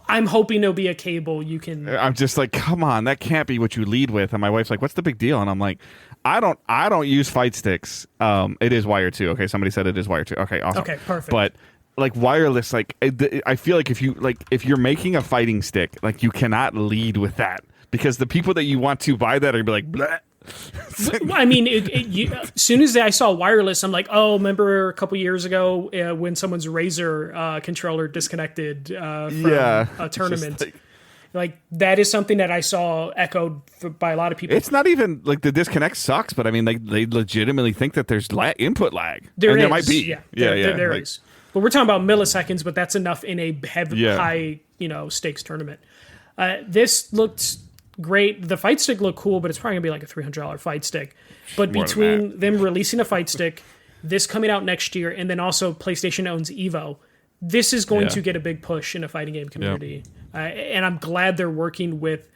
I'm hoping it'll be a cable you can. I'm just like, come on, that can't be what you lead with. And my wife's like, what's the big deal? And I'm like, I don't use fight sticks. It is wired too. Okay, somebody said it is wired too. Okay, awesome. Okay, perfect. But like wireless, like I feel like if you're making a fighting stick, like you cannot lead with that because the people that you want to buy that are gonna be like, bleh. I mean, as soon as I saw wireless, I'm like, oh, remember a couple years ago when someone's Razer controller disconnected from a tournament? Like that is something that I saw echoed by a lot of people. It's not even like the disconnect sucks, but I mean, they legitimately think that there's input lag. There might be. Yeah, there like, is. But we're talking about milliseconds, but that's enough in a high, stakes tournament. This looked great. The fight stick looked cool, but it's probably gonna be like a $300 fight stick. But between them releasing a fight stick, this coming out next year, and then also PlayStation owns Evo, this is going to get a big push in a fighting game community. And I'm glad they're working with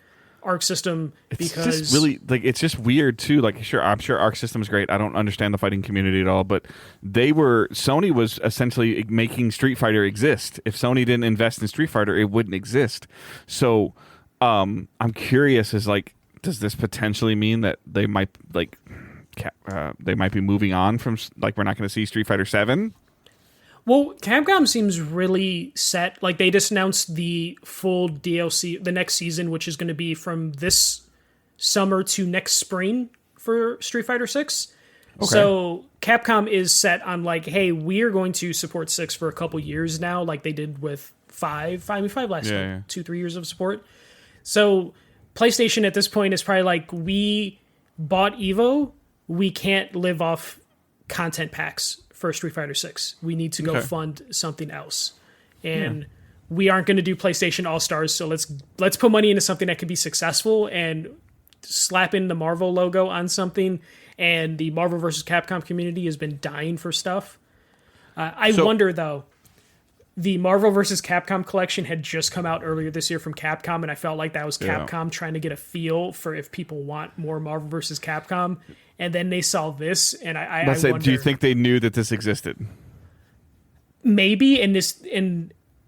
Arc System because it's just really like it's just weird too. Like I'm sure Arc System is great. I don't understand the fighting community at all, but Sony was essentially making Street Fighter exist. If Sony didn't invest in Street Fighter, it wouldn't exist. So I'm curious, does this potentially mean that they might be moving on from like we're not going to see Street Fighter 7? Well, Capcom seems really set. Like they just announced the full DLC, the next season, which is going to be from this summer to next spring for Street Fighter 6. Okay. So Capcom is set on like, hey, we are going to support 6 for a couple years now, like they did with 5 lasted 2-3 years of support. So PlayStation at this point is probably like, we bought Evo, we can't live off content packs for Street Fighter 6. We need to go fund something else. And we aren't going to do PlayStation All-Stars, so let's put money into something that could be successful and slap in the Marvel logo on something. And the Marvel vs. Capcom community has been dying for stuff. I wonder, though, the Marvel vs. Capcom collection had just come out earlier this year from Capcom, and I felt like that was Capcom trying to get a feel for if people want more Marvel vs. Capcom. And then they saw this, and I wonder, do you think they knew that this existed? Maybe, in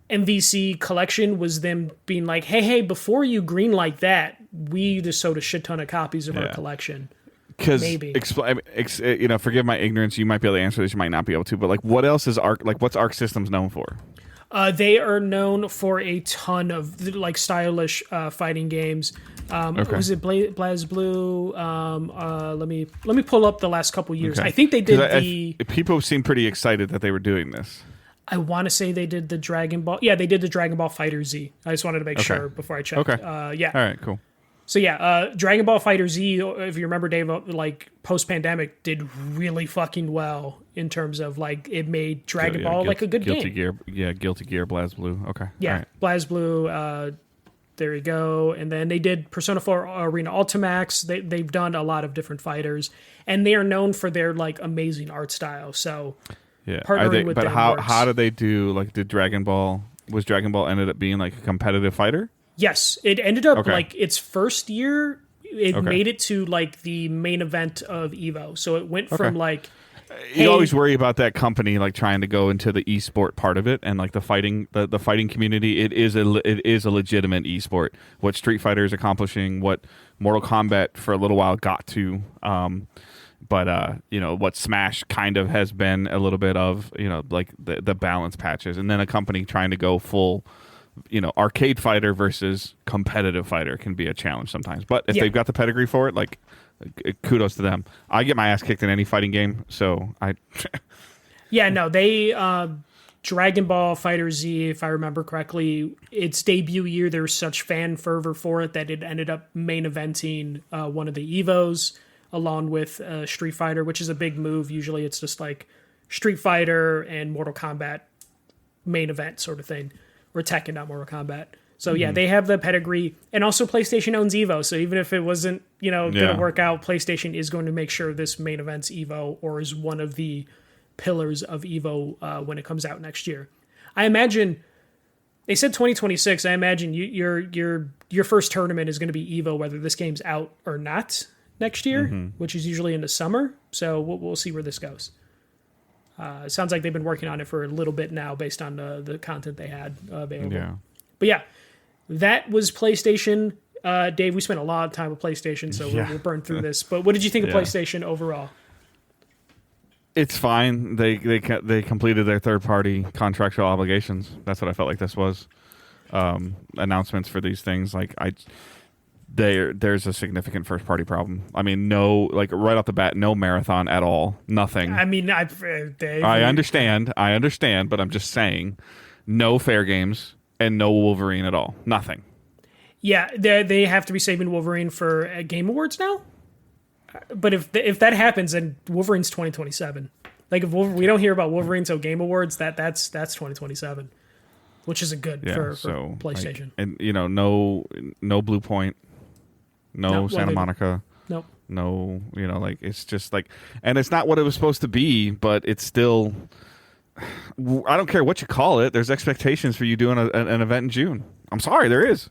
MVC collection was them being like, hey, before you greenlight that, we just sold a shit ton of copies of our collection. Because forgive my ignorance, you might be able to answer this, you might not be able to, but like, what else is what's Arc Systems known for? They are known for a ton of like stylish fighting games. Was it BlazBlue? Let me pull up the last couple years. I think they did people seem pretty excited that they were doing this. I want to say they did the Dragon Ball. Yeah, they did the Dragon Ball Fighter Z. I just wanted to make sure before I checked. Okay. All right, cool. So Dragon Ball Fighter Z, if you remember, Dave, like post-pandemic, did really fucking well in terms of like it made Dragon Ball like a good Guilty game. Guilty Gear, BlazBlue. Okay. Yeah, right. BlazBlue. There you go. And then they did Persona 4 Arena Ultimax. They've done a lot of different fighters, and they are known for their like amazing art style. So partnering with them how did they do? Like, did Dragon Ball ended up being like a competitive fighter? Yes, it ended up Okay. like its first year. It Okay. made it to like the main event of Evo, so it went from Okay. like, You hey, always worry about that company like trying to go into the esport part of it and like the fighting community. It is a legitimate esport. What Street Fighter is accomplishing, what Mortal Kombat for a little while got to, but what Smash kind of has been a little bit of, like the balance patches, and then a company trying to go full, arcade fighter versus competitive fighter can be a challenge sometimes. But if Yeah. they've got the pedigree for it, like, kudos to them. I get my ass kicked in any fighting game, so I. yeah, no, they Dragon Ball Fighter Z, if I remember correctly, its debut year, there was such fan fervor for it that it ended up main eventing one of the Evos along with Street Fighter, which is a big move. Usually, it's just like Street Fighter and Mortal Kombat main event sort of thing, or Tekken, not Mortal Kombat. So yeah, they have the pedigree, and also PlayStation owns Evo. So even if it wasn't, going to work out, PlayStation is going to make sure this main event's Evo, or is one of the pillars of Evo when it comes out next year. I imagine they said 2026. I imagine your first tournament is going to be Evo, whether this game's out or not next year, which is usually in the summer. So we'll see where this goes. It sounds like they've been working on it for a little bit now, based on the content they had available. Yeah. But yeah. That was PlayStation. Dave, we spent a lot of time with PlayStation, so we'll burn through this. But what did you think of PlayStation overall? It's fine. They completed their third-party contractual obligations. That's what I felt like this was. Announcements for these things, like there's a significant first-party problem. I mean, no, like right off the bat, no marathon at all. Nothing. I mean, Dave, I understand, but I'm just saying, no fair games and no Wolverine at all. Nothing. Yeah, they have to be saving Wolverine for Game Awards now. But if that happens, then Wolverine's 2027. Like, if we don't hear about Wolverine till Game Awards, that's 2027, which isn't good for PlayStation. Like, and no Blue Point, no Santa Monica. Nope. No, it's just like, and it's not what it was supposed to be, but it's still. I don't care what you call it. There's expectations for you doing an event in June. I'm sorry, there is.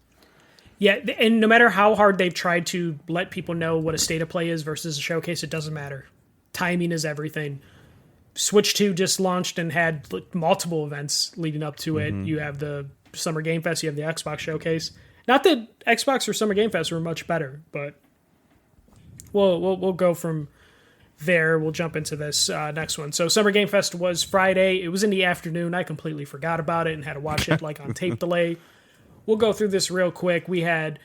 Yeah, and no matter how hard they've tried to let people know what a state of play is versus a showcase, it doesn't matter. Timing is everything. Switch 2 just launched and had multiple events leading up to it. You have the Summer Game Fest, you have the Xbox Showcase. Not that Xbox or Summer Game Fest were much better, but we'll go from there. We'll jump into this next one. So Summer Game Fest was Friday. It was in the afternoon. I completely forgot about it and had to watch it like on tape delay. We'll go through this real quick. We had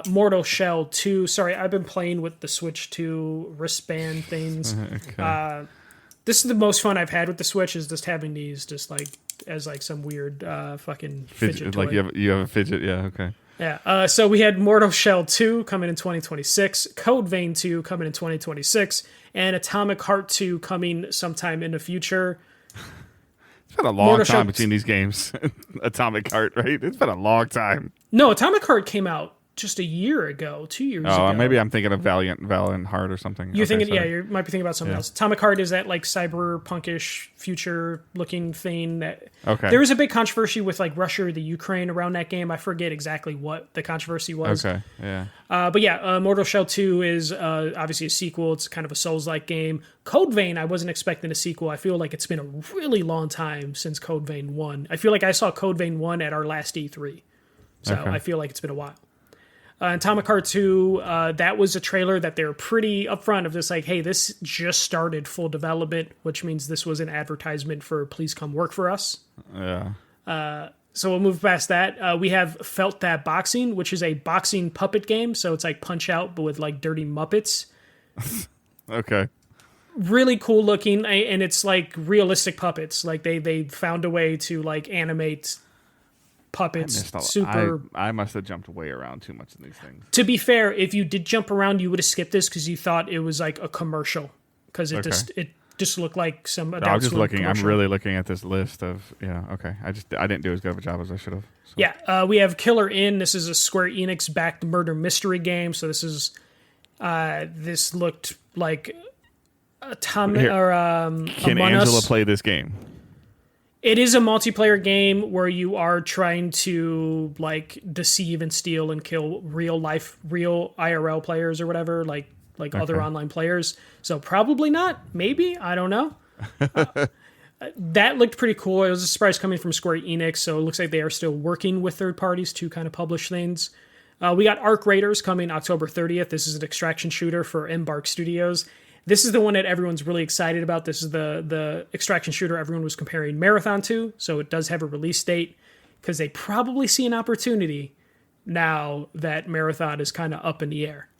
Mortal Shell 2. Sorry, I've been playing with the Switch 2 wristband things. Okay. This is the most fun I've had with the Switch, is just having these just like as like some weird fucking fidget toy. Like you have a fidget, yeah, okay. Yeah. So we had Mortal Shell 2 coming in 2026, Code Vein 2 coming in 2026, and Atomic Heart 2 coming sometime in the future. It's been a long time between these games. Atomic Heart, right? It's been a long time. No, Atomic Heart came out just a year ago, 2 years ago. Oh, maybe I'm thinking of Valiant Heart or something. You're thinking, you might be thinking about something else. Atomic Heart is that like cyberpunkish future-looking thing that. Okay. There was a big controversy with like Russia or the Ukraine around that game. I forget exactly what the controversy was. Okay. Yeah. But yeah, Mortal Shell 2 is obviously a sequel. It's kind of a Souls-like game. Code Vein, I wasn't expecting a sequel. I feel like it's been a really long time since Code Vein 1. I feel like I saw Code Vein 1 at our last E3. So I feel like it's been a while. Atomic Heart 2, that was a trailer that they were pretty upfront of this, like, hey, this just started full development, which means this was an advertisement for please come work for us. Yeah. So we'll move past that. We have Felt That Boxing, which is a boxing puppet game. So it's like Punch Out, but with like dirty Muppets. Okay. Really cool looking, and it's like realistic puppets. Like they found a way to like animate puppets. I must have jumped way around too much in these things. To be fair, if you did jump around, you would have skipped this because you thought it was like a commercial, because it just looked like some adult I'm just looking. commercial. I'm really looking at this list of okay. I didn't do as good of a job as I should have. So. Yeah, we have Killer In. This is a Square Enix backed murder mystery game. So this looked like Can Angela play this game? It is a multiplayer game where you are trying to like deceive and steal and kill real IRL players or whatever, like other online players. So probably not. Maybe, I don't know. That looked pretty cool. It was a surprise coming from Square Enix, so it looks like they are still working with third parties to kind of publish things. We got Arc Raiders coming October 30th. This is an extraction shooter for Embark Studios. This is the one that everyone's really excited about. This is the extraction shooter everyone was comparing Marathon to, so it does have a release date because they probably see an opportunity now that Marathon is kind of up in the air.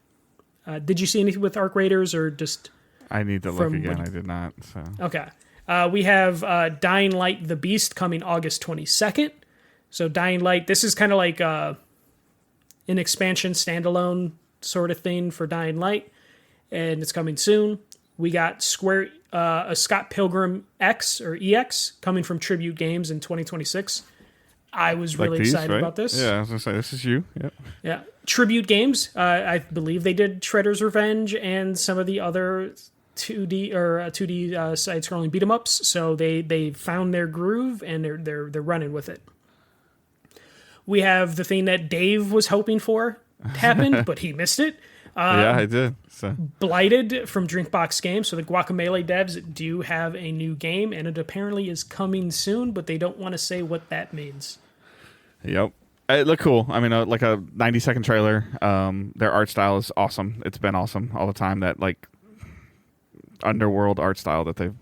Did you see anything with Arc Raiders or just... I need to look again. I did not. So. Okay. We have Dying Light the Beast coming August 22nd. So Dying Light, this is kind of like an expansion standalone sort of thing for Dying Light. And it's coming soon. We got a Scott Pilgrim X or EX coming from Tribute Games in 2026. I was really excited about this. Yeah, I was going to say, this is you. Yep. Yeah. Tribute Games, I believe they did Shredder's Revenge and some of the other 2D side-scrolling beat-em-ups. So they found their groove and they're running with it. We have the thing that Dave was hoping for happen, but he missed it. Yeah, I did. So. Blighted from Drinkbox Games. So the Guacamelee devs do have a new game, and it apparently is coming soon, but they don't want to say what that means. Yep. It looked cool. I mean, like a 90-second trailer. Their art style is awesome. It's been awesome all the time. That like underworld art style that they've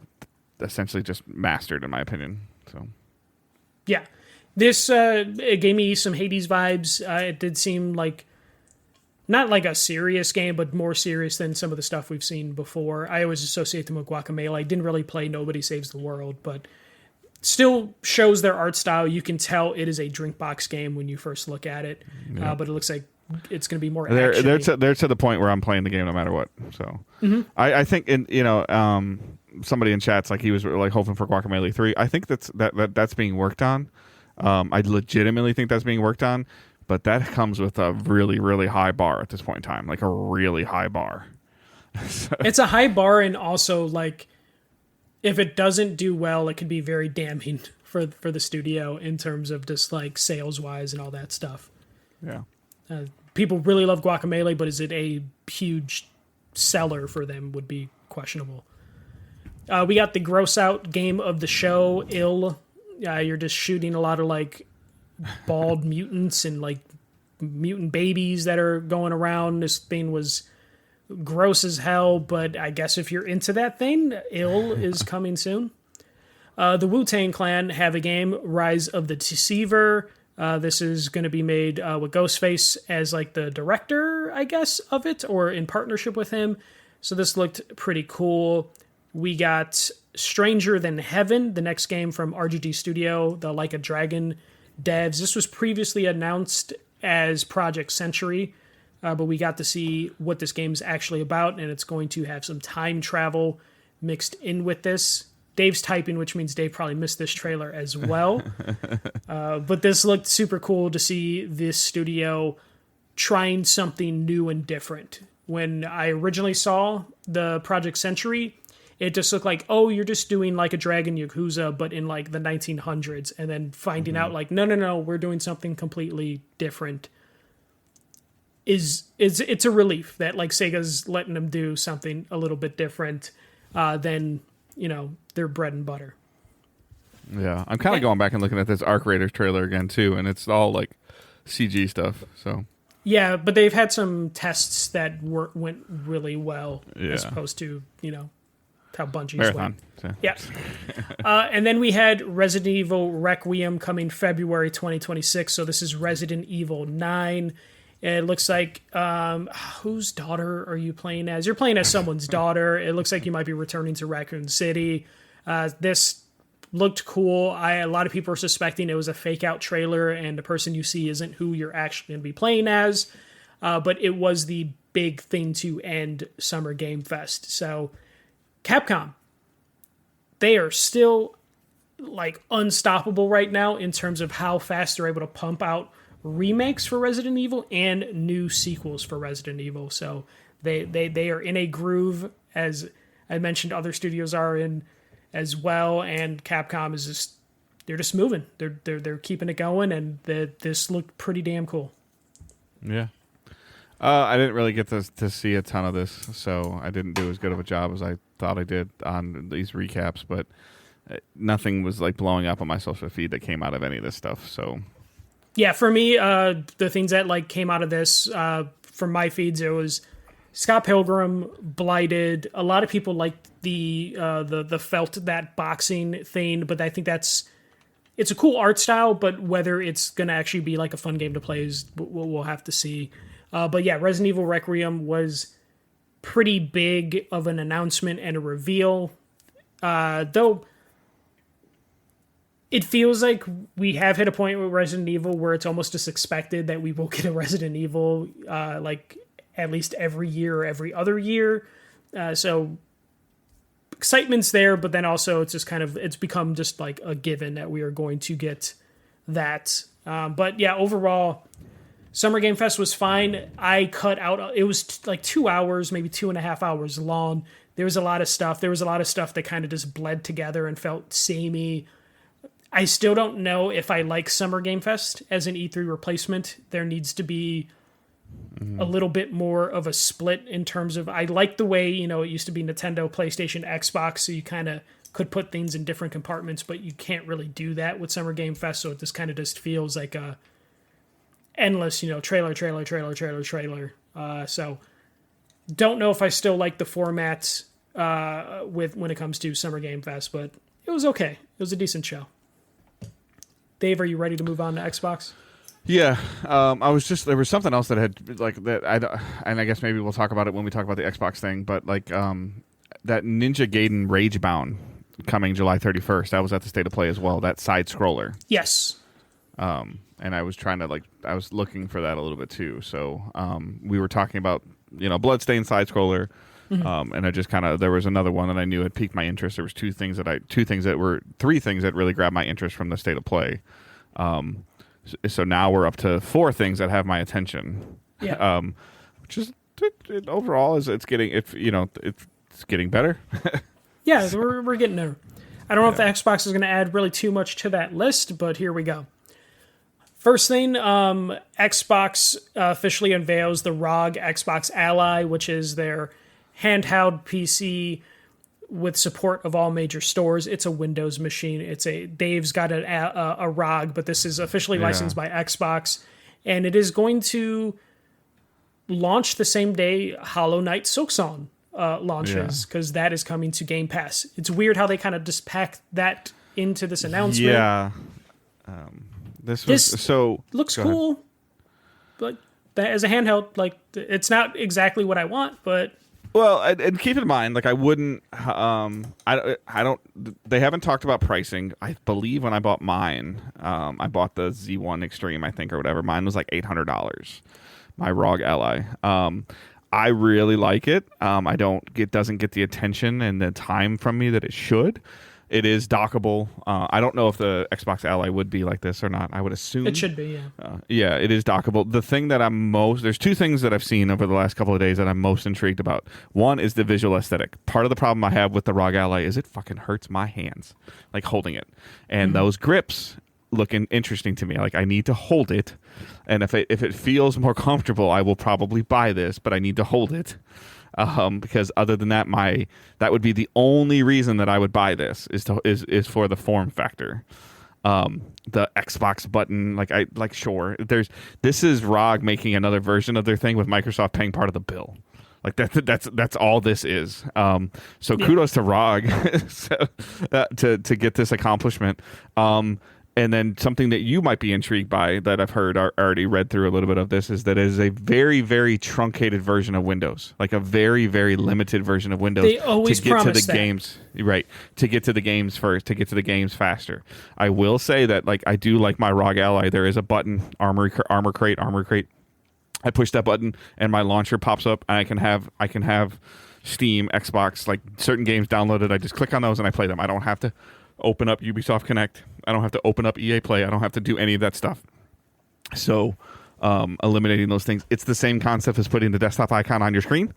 essentially just mastered, in my opinion. So, yeah. This it gave me some Hades vibes. It did seem like not like a serious game, but more serious than some of the stuff we've seen before. I always associate them with Guacamelee. I didn't really play Nobody Saves the World, but still shows their art style. You can tell it is a Drinkbox game when you first look at it, but it looks like it's going to be more action. They're to the point where I'm playing the game no matter what. So I think somebody in chat's like he was like hoping for Guacamelee 3. I think that's being worked on. I legitimately think that's being worked on. But that comes with a really, really high bar at this point in time, like a really high bar. It's a high bar, and also like if it doesn't do well, it can be very damning for the studio in terms of just like sales wise and all that stuff. Yeah, people really love Guacamelee, but is it a huge seller for them? Would be questionable. We got the gross out game of the show, Ill. You're just shooting a lot of like bald mutants and like mutant babies that are going around. This thing was gross as hell, but I guess if you're into that thing, Ill is coming soon. The Wu-Tang Clan have a game, Rise of the Deceiver. This is going to be made with Ghostface as like the director, I guess, of it, or in partnership with him. So this looked pretty cool. We got Stranger Than Heaven, the next game from RGG Studio, the Like a Dragon devs. This was previously announced as Project Century, but we got to see what this game's actually about, and it's going to have some time travel mixed in with this. Dave's typing, which means Dave probably missed this trailer as well. But this looked super cool to see this studio trying something new and different. When I originally saw the Project Century, it just looked like, oh, you're just doing Like a Dragon Yakuza, but in like the 1900s, and then finding out like, no, we're doing something completely different. It's a relief that like Sega's letting them do something a little bit different than their bread and butter. Yeah, I'm kind of going back and looking at this Arc Raiders trailer again too, and it's all like CG stuff. So yeah, but they've had some tests that went really well, as opposed to how Bungie's Marathon. Went. Yeah. And then we had Resident Evil Requiem coming February 2026. So this is Resident Evil 9. It looks like, whose daughter are you playing as? You're playing as someone's daughter. It looks like you might be returning to Raccoon City. This looked cool. A lot of people are suspecting it was a fake out trailer and the person you see isn't who you're actually going to be playing as. But it was the big thing to end Summer Game Fest. So Capcom, they are still like unstoppable right now in terms of how fast they're able to pump out remakes for Resident Evil and new sequels for Resident Evil. So they are in a groove, as I mentioned, other studios are in as well, and Capcom is just they're just moving. They're keeping it going, and this looked pretty damn cool. Yeah. I didn't really get to see a ton of this, so I didn't do as good of a job as I thought I did on these recaps, but nothing was like blowing up on my social feed that came out of any of this stuff. So yeah, for me, the things that like came out of this from my feeds, it was Scott Pilgrim, Blighted. A lot of people liked the felt that boxing thing, but I think it's a cool art style, but whether it's gonna actually be like a fun game to play is we'll have to see. But yeah, Resident Evil Requiem was pretty big of an announcement and a reveal. Though it feels like we have hit a point with Resident Evil where it's almost just expected that we will get a Resident Evil like at least every year or every other year. So excitement's there, but then also it's just it's become just like a given that we are going to get that. But yeah, overall, Summer Game Fest was fine. I cut out, it was like 2 hours, maybe 2.5 hours long. There was a lot of stuff. There was a lot of stuff that kind of just bled together and felt samey. I still don't know if I like Summer Game Fest as an E3 replacement. There needs to be a little bit more of a split in terms of, I like the way, it used to be Nintendo, PlayStation, Xbox, so you kind of could put things in different compartments, but you can't really do that with Summer Game Fest, so it just kind of just feels like a endless, trailer. So don't know if I still like the format when it comes to Summer Game Fest, but it was okay. It was a decent show. Dave, are you ready to move on to Xbox? Yeah, I was just, there was something else that had like that and I guess maybe we'll talk about it when we talk about the Xbox thing, but like that Ninja Gaiden Ragebound coming July 31st, that was at the State of Play as well, that side scroller. Yes. And I was trying to I was looking for that a little bit too. So we were talking about, Bloodstained side scroller. Mm-hmm. And I just there was another one that I knew had piqued my interest. There was three things that really grabbed my interest from the State of Play. So now we're up to 4 things that have my attention. Yeah. Which is overall it's getting better. Yeah, we're getting there. I don't know if the Xbox is going to add really too much to that list, but here we go. First thing, Xbox officially unveils the ROG Xbox Ally, which is their handheld PC with support of all major stores. It's a Windows machine. Dave's got a ROG, but this is officially licensed by Xbox, and it is going to launch the same day Hollow Knight Silksong launches, because that is coming to Game Pass. It's weird how they kind of just packed that into this announcement. Yeah. This looks cool, but as a handheld, it's not exactly what I want, but. Well, and keep in mind, I wouldn't. I don't. They haven't talked about pricing. I believe when I bought mine, I bought the Z1 Extreme, I think, or whatever. Mine was like $800. My ROG Ally. I really like it. It doesn't get the attention and the time from me that it should. It is dockable. I don't know if the Xbox Ally would be like this or not. I would assume it should be, yeah. Yeah, it is dockable. The thing that there's 2 things that I've seen over the last couple of days that I'm most intrigued about. One is the visual aesthetic. Part of the problem I have with the ROG Ally is it fucking hurts my hands, holding it. And those grips looking interesting to me. I need to hold it. And if it feels more comfortable, I will probably buy this, but I need to hold it. Because other than that, that would be the only reason that I would buy this is for the form factor. The Xbox button, sure, this is ROG making another version of their thing with Microsoft paying part of the bill. That's all this is. Kudos to ROG to get this accomplishment. And then something that you might be intrigued by that I've heard already read through a little bit of this is that it is a very, very truncated version of Windows, a very, very limited version of Windows. They always to get to the that. games, right? To get to the games first, to get to the games faster. I will say that I do like my ROG Ally. There is a button, armor crate. I push that button and my launcher pops up, and I can have Steam, Xbox, certain games downloaded. I just click on those and I play them. I don't have to open up Ubisoft Connect. I don't have to open up EA Play. I don't have to do any of that stuff. So eliminating those things. It's the same concept as putting the desktop icon on your screen,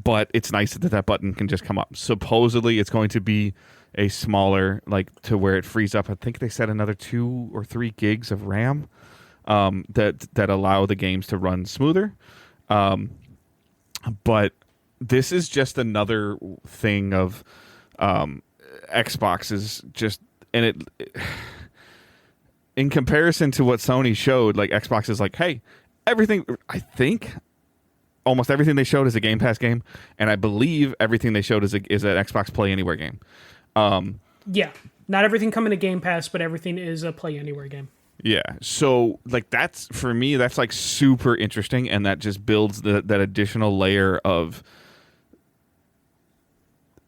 but it's nice that button can just come up. Supposedly it's going to be a smaller, like to where it frees up. I think they said another 2 or 3 gigs of RAM that allow the games to run smoother. But this is just another thing of Xbox is just, and it in comparison to what Sony showed, like Xbox is like, hey, everything, I think almost everything they showed is a Game Pass game, and I believe everything they showed is an Xbox Play Anywhere game. Yeah, not everything coming to Game Pass, but everything is a Play Anywhere game. Yeah, so like that's, for me, that's like super interesting, and that just builds that additional layer of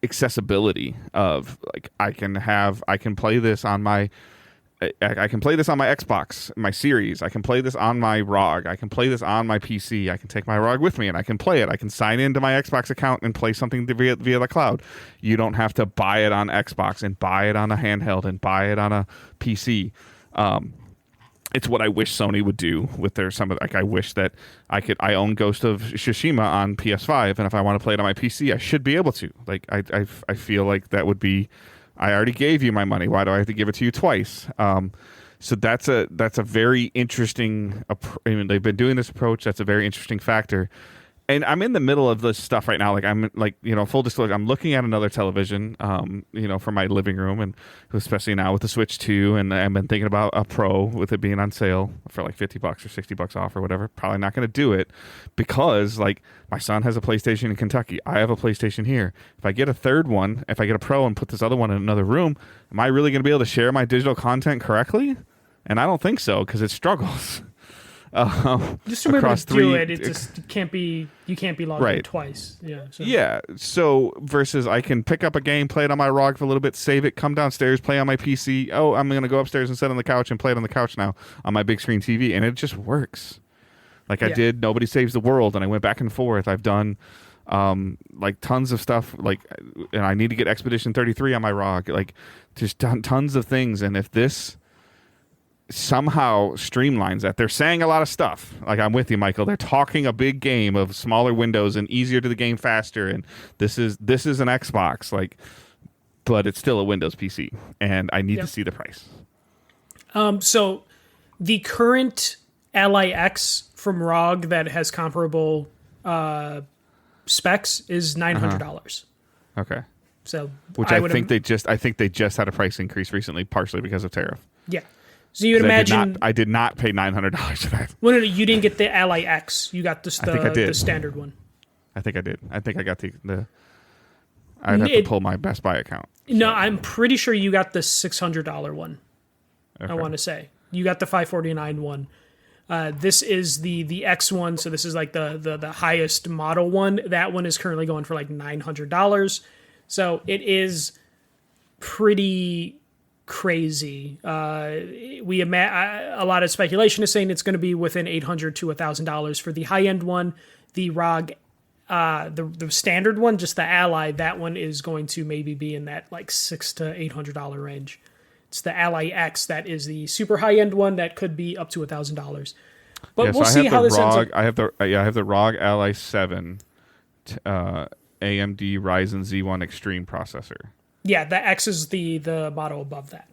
accessibility of like I can play this on my Xbox, my Series. I can play this on my ROG. I can play this on my PC. I can take my ROG with me and I can play it. I can sign into my Xbox account and play something via the cloud. You don't have to buy it on Xbox and buy it on a handheld and buy it on a PC. It's what I wish Sony would do with their I wish that I own Ghost of Tsushima on PS5, and if I want to play it on my PC, I should be able to. Like I feel like that would be, I already gave you my money. Why do I have to give it to you twice? So that's a very interesting. I mean, they've been doing this approach. That's a very interesting factor. And I'm in the middle of this stuff right now. Like I'm like, full disclosure, I'm looking at another television, for my living room, and especially now with the Switch 2, and I've been thinking about a Pro with it being on sale for like $50 or $60 off or whatever. Probably not going to do it because like my son has a PlayStation in Kentucky. I have a PlayStation here. If I get a third one, if I get a Pro and put this other one in another room, am I really going to be able to share my digital content correctly? And I don't think so, because it struggles. Just remember to do it. It just can't be. You can't be logged in twice. Yeah. So. Yeah. So versus I can pick up a game, play it on my ROG for a little bit, save it, come downstairs, play on my PC. Oh, I'm gonna go upstairs and sit on the couch and play it on the couch now on my big screen TV, and it just works. Like I did Nobody Saves the World, and I went back and forth. I've done like tons of stuff. Like, and I need to get Expedition 33 on my ROG. Like, just tons of things. And if this somehow streamlines that. They're saying a lot of stuff. Like, I'm with you, Michael. They're talking a big game of smaller windows and easier to the game faster, and this is an Xbox, like, but it's still a Windows PC, and I need to see the price. So the current Ally X from ROG that has comparable specs is $900. Okay. So which I think they just had a price increase recently, partially because of tariff. Yeah. So you'd imagine I did not pay $900 for that. Well, no, you didn't get the Ally X. You got the standard one. I think I did. I think I got the I'd have to pull my Best Buy account. No, I'm pretty sure you got the $600 one. Okay. I want to say you got the $549 one. This is the X one, so this is like the highest model one. That one is currently going for like $900. So it is pretty crazy. A lot of speculation is saying it's going to be within $800 to $1,000 for the high end one. The ROG, the standard one, just the Ally, that one is going to maybe be in that like $600 to $800 range. It's the Ally X that is the super high end one that could be up to $1,000. But we'll see how this ends up. I have the ROG Ally 7 AMD Ryzen Z1 Extreme processor. Yeah, the X is the model above that.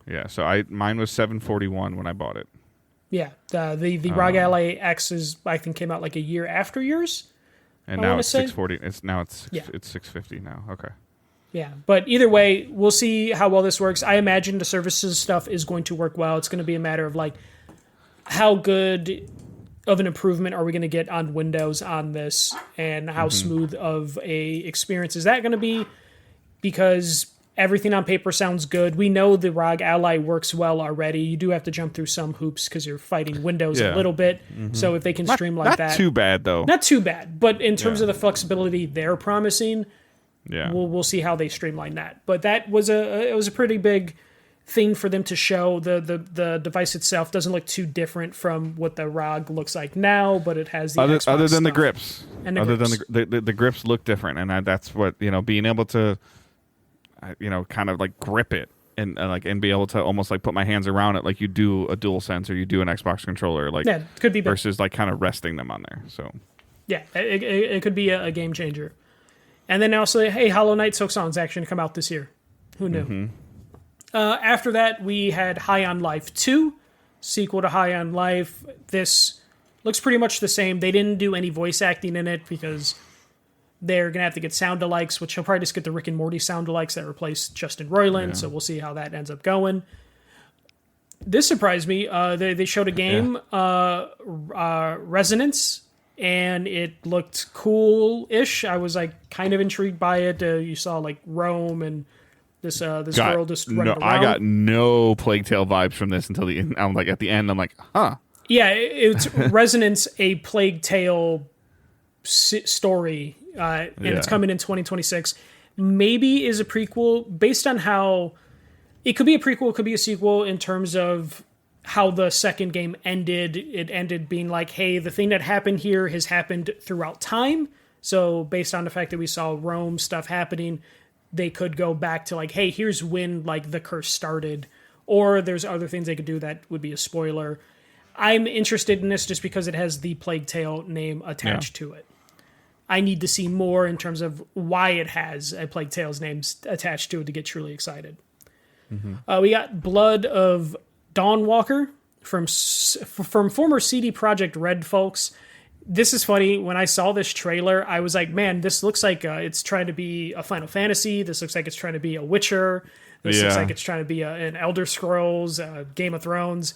Yeah, so mine was $741 when I bought it. Yeah, the ROG Ally X I think came out like a year after yours. And now it's $640. It's $650 now. Okay. Yeah, but either way, we'll see how well this works. I imagine the services stuff is going to work well. It's going to be a matter of like how good of an improvement are we going to get on Windows on this, and how smooth of a experience is that going to be? Because everything on paper sounds good. We know the ROG Ally works well already. You do have to jump through some hoops because you're fighting Windows a little bit. So if they can streamline that, not too bad though. Not too bad, but in terms of the flexibility they're promising. Yeah, we'll see how they streamline that. But that was a pretty big thing for them to show. The device itself doesn't look too different from what the ROG looks like now, but it has the other than stuff. the grips. And the other grips. than the grips look different, and that's what being able to kind of like grip it and be able to almost like put my hands around it like you do a DualSense or you do an Xbox controller, like it could be versus like kind of resting them on there. So yeah, it could be a game changer. And then also, hey, Hollow Knight Silk Song's actually going to come out this year. Who knew? After that, we had High on Life 2, sequel to High on Life. This looks pretty much the same. They didn't do any voice acting in it because they're going to have to get sound-alikes, which he'll probably just get the Rick and Morty sound-alikes that replace Justin Roiland, so we'll see how that ends up going. This surprised me. They showed a game, Resonance, and it looked cool-ish. I was like kind of intrigued by it. You saw like Rome and this girl just running around. I got no Plague Tale vibes from this until the end. I'm like at the end. I'm like, huh. Yeah, it's Resonance, a Plague Tale story, and it's coming in 2026. Maybe is a prequel based on how it could be a prequel, it could be a sequel in terms of how the second game ended. It ended being like, hey, the thing that happened here has happened throughout time. So based on the fact that we saw Rome stuff happening, they could go back to like, hey, here's when like the curse started, or there's other things they could do that would be a spoiler. I'm interested in this just because it has the Plague Tale name attached to it. I need to see more in terms of why it has a Plague Tale's name attached to it to get truly excited. We got Blood of Dawnwalker from former CD Projekt Red folks. This is funny. When I saw this trailer, I was like, man, this looks like it's trying to be a Final Fantasy. This looks like it's trying to be a Witcher. This looks like it's trying to be an Elder Scrolls, Game of Thrones.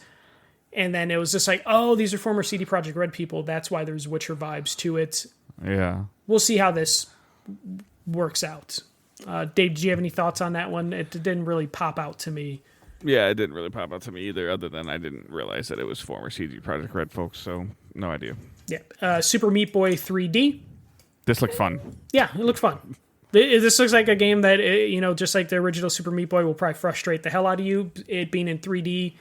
And then it was just like, oh, these are former CD Projekt Red people. That's why there's Witcher vibes to it. Yeah. We'll see how this works out. Dave, do you have any thoughts on that one? It didn't really pop out to me. Yeah, it didn't really pop out to me either, other than I didn't realize that it was former CD Projekt Red folks, so no idea. Yeah. Super Meat Boy 3D. This looked fun. Yeah, it looked fun. This looks like a game that, just like the original Super Meat Boy, will probably frustrate the hell out of you. It being in 3D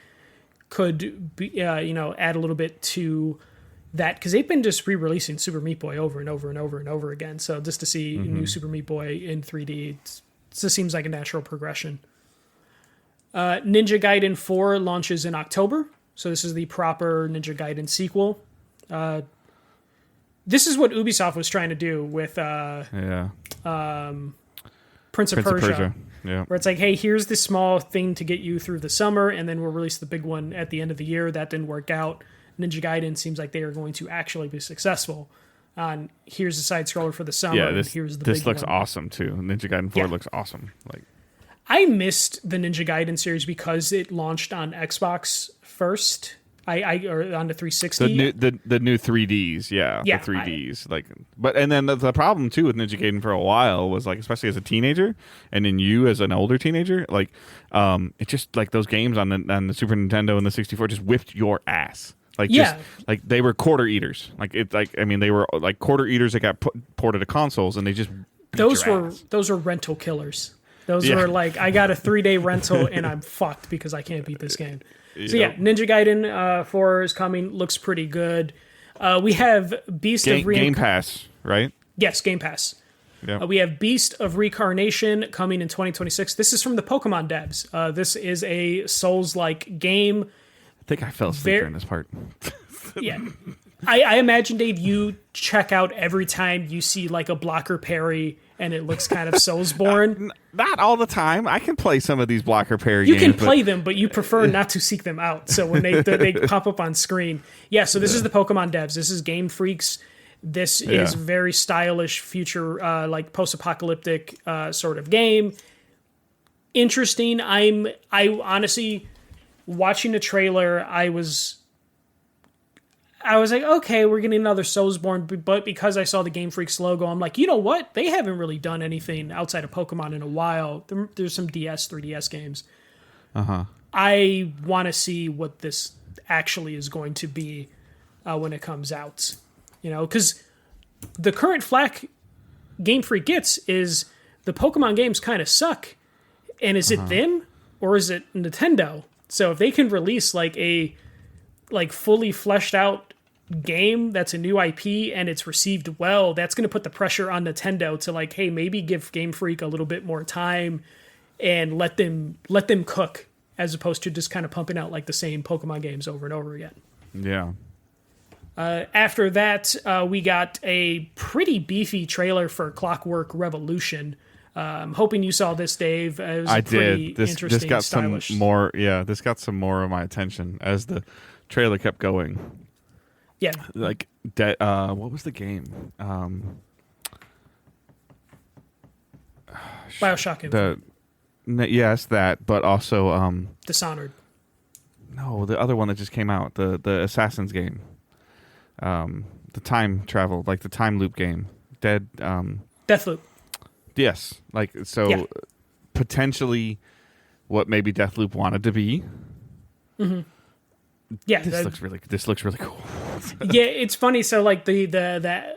could be, add a little bit to that, because they've been just re-releasing Super Meat Boy over and over and over and over again. So just to see new Super Meat Boy in 3D, it just seems like a natural progression. Ninja Gaiden 4 launches in October. So this is the proper Ninja Gaiden sequel. This is what Ubisoft was trying to do with Prince of Persia. Yeah. Where it's like, hey, here's this small thing to get you through the summer, and then we'll release the big one at the end of the year. That didn't work out. Ninja Gaiden seems like they are going to actually be successful. Here's the side scroller for the summer. Yeah, and here's the big this looks one. awesome too. Ninja Gaiden 4 looks awesome. Like, I missed the Ninja Gaiden series because it launched on Xbox first. Or on the 360. The new 3Ds, the 3Ds. And then the problem too with Ninja Gaiden for a while was like, especially as a teenager, and then you as an older teenager, like, it just like those games on the Super Nintendo and the 64 just whipped your ass. Like they were quarter eaters. They were like quarter eaters that got ported to consoles, and they just those were rental killers. Those were like, I got a 3-day rental and I'm fucked because I can't beat this game. So yeah, Ninja Gaiden 4 is coming. Looks pretty good. We have Beast of Game Pass, right? Yes, Game Pass. Yep. We have Beast of Reincarnation coming in 2026. This is from the Pokemon devs. This is a Souls-like game. I think I fell asleep during this part. Yeah. I imagine, Dave, you check out every time you see like a blocker parry and it looks kind of Soulsborne. Not all the time. I can play some of these blocker parry games. You can play them, but you prefer not to seek them out. So when they pop up on screen. Yeah, so this is the Pokemon devs. This is Game Freaks. This is very stylish, future, like post-apocalyptic sort of game. Interesting. I honestly, watching the trailer, I was like, okay, we're getting another Soulsborne, but because I saw the Game Freaks logo, I'm like, you know what? They haven't really done anything outside of Pokemon in a while. There's some 3DS games. I want to see what this actually is going to be when it comes out. Because the current flack Game Freak gets is the Pokemon games kind of suck. And is it them or is it Nintendo? So if they can release like a fully fleshed out game that's a new IP and it's received well, that's going to put the pressure on Nintendo to like, hey, maybe give Game Freak a little bit more time and let them cook, as opposed to just kind of pumping out like the same Pokemon games over and over again. Yeah. After that, we got a pretty beefy trailer for Clockwork Revolution. I'm hoping you saw this, Dave. It was I pretty did. This interesting, got stylish. some more. Yeah, this got some more of my attention as the trailer kept going. Yeah, Like, what was the game? Bioshock Infinite. Yes, that, but also Dishonored. no, the other one that just came out, the Assassin's game, the time travel, like the time loop game, Deathloop. Yes, like so, Yeah. potentially, what maybe Deathloop wanted to be. Yeah, This looks really cool. yeah. It's funny. So like the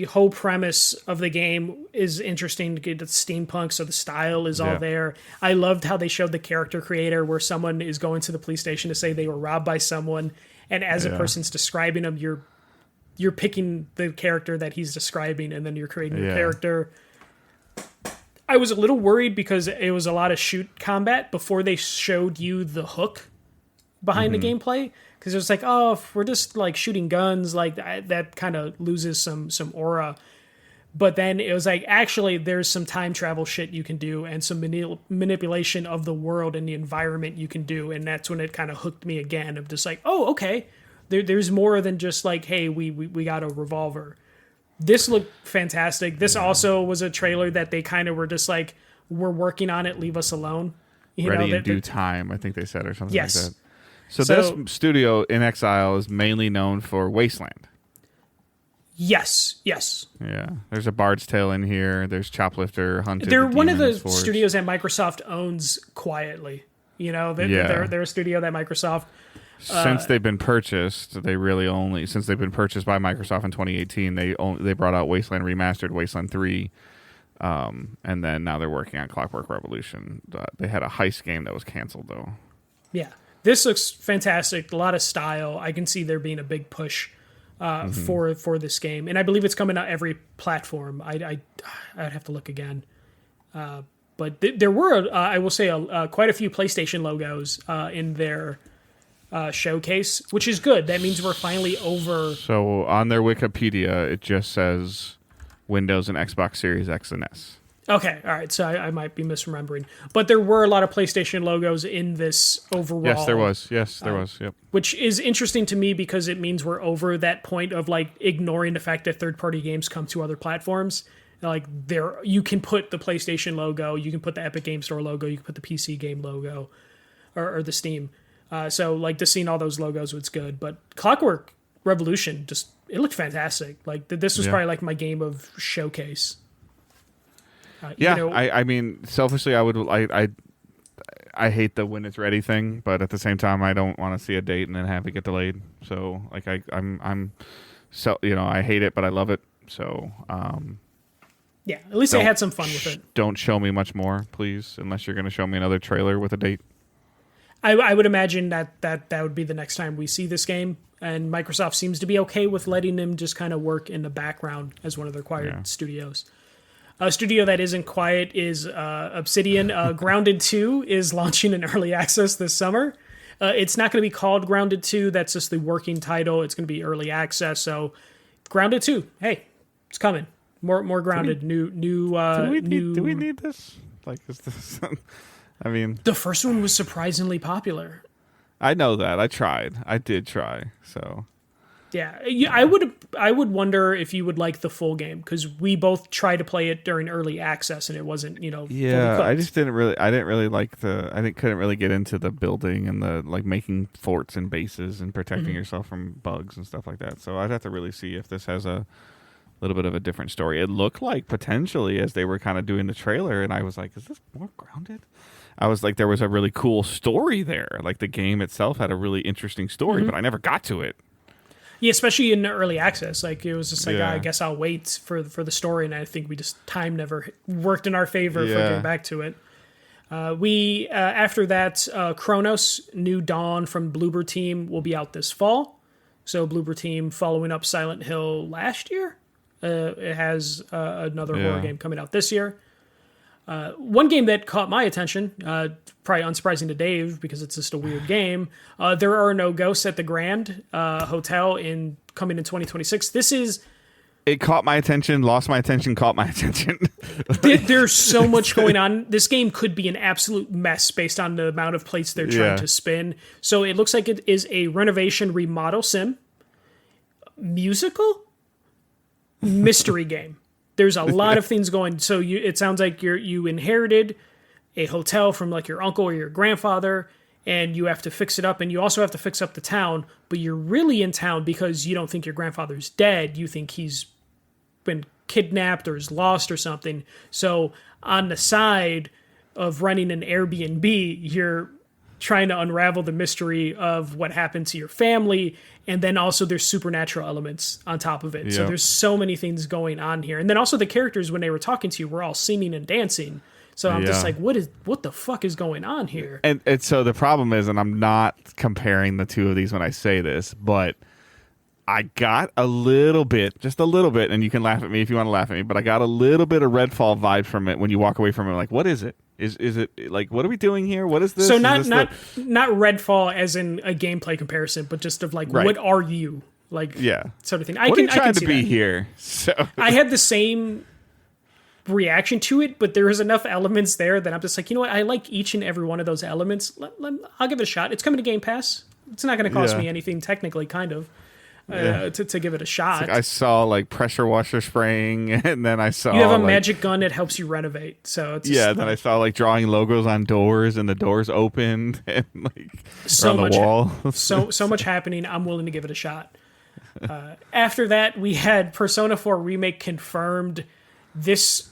whole premise of the game is interesting to get to steampunk, so the style is all Yeah. there. I loved how they showed the character creator where someone is going to the police station to say they were robbed by someone, and as a Yeah. person's describing them, you're picking the character that he's describing, and then you're creating your Yeah. character. I was a little worried because it was a lot of shoot combat before they showed you the hook behind the gameplay, because it was like, oh, if we're just like shooting guns, like that kind of loses some aura. But then it was like, actually, there's some time travel shit you can do and some manipulation of the world and the environment you can do, and that's when it kind of hooked me again of just like, oh, okay, there's more than just like, hey, we got a revolver. This looked fantastic. This also was a trailer that they kind of were just like, we're working on it, leave us alone. Ready in due time, I think they said, or something Yes. like that. So this studio in Exile is mainly known for Wasteland. Yes. Yeah, there's a Bard's Tale in here. There's Choplifter, Hunted. They're one of the Demons, Forge. studios that Microsoft owns quietly. They're a studio that Microsoft. Since they've been purchased, since they've been purchased by Microsoft in 2018, they brought out Wasteland Remastered, Wasteland 3, and then now they're working on Clockwork Revolution. They had a heist game that was canceled though. Yeah, this looks fantastic. A lot of style. I can see there being a big push for this game, and I believe it's coming out every platform. I'd have to look again. But there were, I will say, quite a few PlayStation logos in their showcase, which is good. That means we're finally over. So on their Wikipedia, it just says Windows and Xbox Series X and S. Okay, all right. So I might be misremembering, but there were a lot of PlayStation logos in this overall. Yes, there was. Yep. Which is interesting to me because it means we're over that point of like ignoring the fact that third-party games come to other platforms. Like you can put the PlayStation logo, you can put the Epic Game Store logo, you can put the PC game logo, or the Steam. So like just seeing all those logos was good. But Clockwork Revolution it looked fantastic. Like this was probably like my game of showcase. I mean, selfishly, I hate the when it's ready thing, but at the same time, I don't want to see a date and then have it get delayed. So like I hate it, but I love it. So yeah, at least they had some fun with it. Don't show me much more, please, unless you're going to show me another trailer with a date. I would imagine that would be the next time we see this game, and Microsoft seems to be okay with letting them just kind of work in the background as one of their quiet studios. A studio that isn't quiet is Obsidian. Grounded 2 is launching in early access this summer. It's not going to be called Grounded 2. That's just the working title. It's going to be early access. So Grounded 2, hey, it's coming. More Grounded. Do we need this? Like, is this? I mean, the first one was surprisingly popular. I know that. I did try. So yeah, I would wonder if you would like the full game, because we both tried to play it during early access and it wasn't, yeah. I just didn't really couldn't really get into the building and the like making forts and bases and protecting yourself from bugs and stuff like that. So I'd have to really see if this has a little bit of a different story. It looked like potentially as they were kind of doing the trailer, and I was like, is this more Grounded? I was like, there was a really cool story there. Like the game itself had a really interesting story, but I never got to it. Yeah, especially in early access. Like it was just like, Yeah. I guess I'll wait for the story, and I think time never worked in our favor for getting back to it. After that, Chronos New Dawn from Bloober Team will be out this fall. So Bloober Team following up Silent Hill last year. It has another horror game coming out this year. One game that caught my attention, probably unsurprising to Dave because it's just a weird game. There Are No Ghosts at the Grand Hotel coming in 2026. This is It caught my attention, lost my attention, caught my attention. There's so much going on. This game could be an absolute mess based on the amount of plates they're trying to spin. So it looks like it is a renovation remodel sim, musical, mystery game. There's a lot of things going. So it sounds like you inherited a hotel from like your uncle or your grandfather, and you have to fix it up, and you also have to fix up the town, but you're really in town because you don't think your grandfather's dead. You think he's been kidnapped or is lost or something. So on the side of running an Airbnb, you're trying to unravel the mystery of what happened to your family, and then also there's supernatural elements on top of it. So there's so many things going on here. And then also the characters, when they were talking to you, were all singing and dancing. So I'm just like, what the fuck is going on here? And so the problem is, and I'm not comparing the two of these when I say this, but I got a little bit, just a little bit, and you can laugh at me if you want to laugh at me, but I got a little bit of Redfall vibes from it when you walk away from it. Like, what is it? Is it like, what are we doing here? What is this? So not Redfall as in a gameplay comparison, but just of like, what are you? Like, sort of thing. What are you trying to be here? So I had the same reaction to it, but there was enough elements there that I'm just like, you know what? I like each and every one of those elements. I'll give it a shot. It's coming to Game Pass. It's not going to cost me anything, technically, kind of. To give it a shot. Like I saw like pressure washer spraying, and then I saw you have a magic gun that helps you renovate. So it's then I saw like drawing logos on doors, and the doors opened, and like so on the wall. so much happening. I'm willing to give it a shot. After that, we had Persona 4 Remake confirmed. This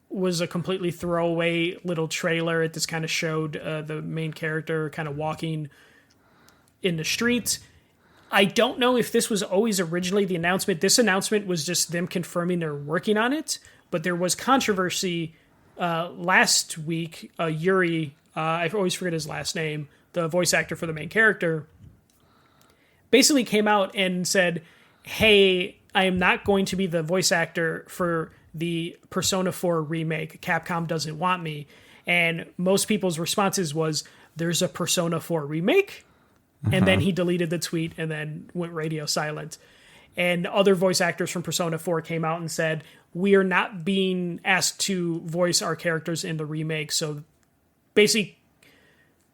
was a completely throwaway little trailer. It just kind of showed the main character kind of walking in the streets. I don't know if this was always originally the announcement. This announcement was just them confirming they're working on it, but there was controversy last week. Yuri, I always forget his last name, the voice actor for the main character, basically came out and said, hey, I am not going to be the voice actor for the Persona 4 remake. Capcom doesn't want me. And most people's responses was, there's a Persona 4 remake? And then he deleted the tweet and then went radio silent. And other voice actors from Persona 4 came out and said, we are not being asked to voice our characters in the remake. So basically,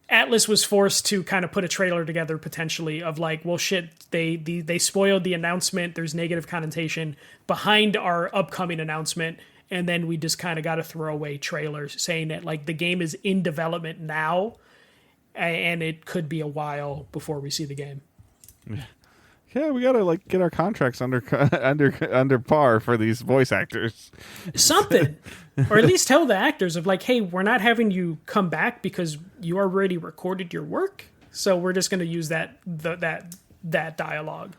Atlas was forced to kind of put a trailer together potentially of like, well, shit, they spoiled the announcement. There's negative connotation behind our upcoming announcement. And then we just kind of got a throwaway trailer saying that like the game is in development now, and it could be a while before we see the game. Yeah, we gotta like get our contracts under par for these voice actors. Something, or at least tell the actors of like, hey, we're not having you come back because you already recorded your work, so we're just gonna use that dialogue.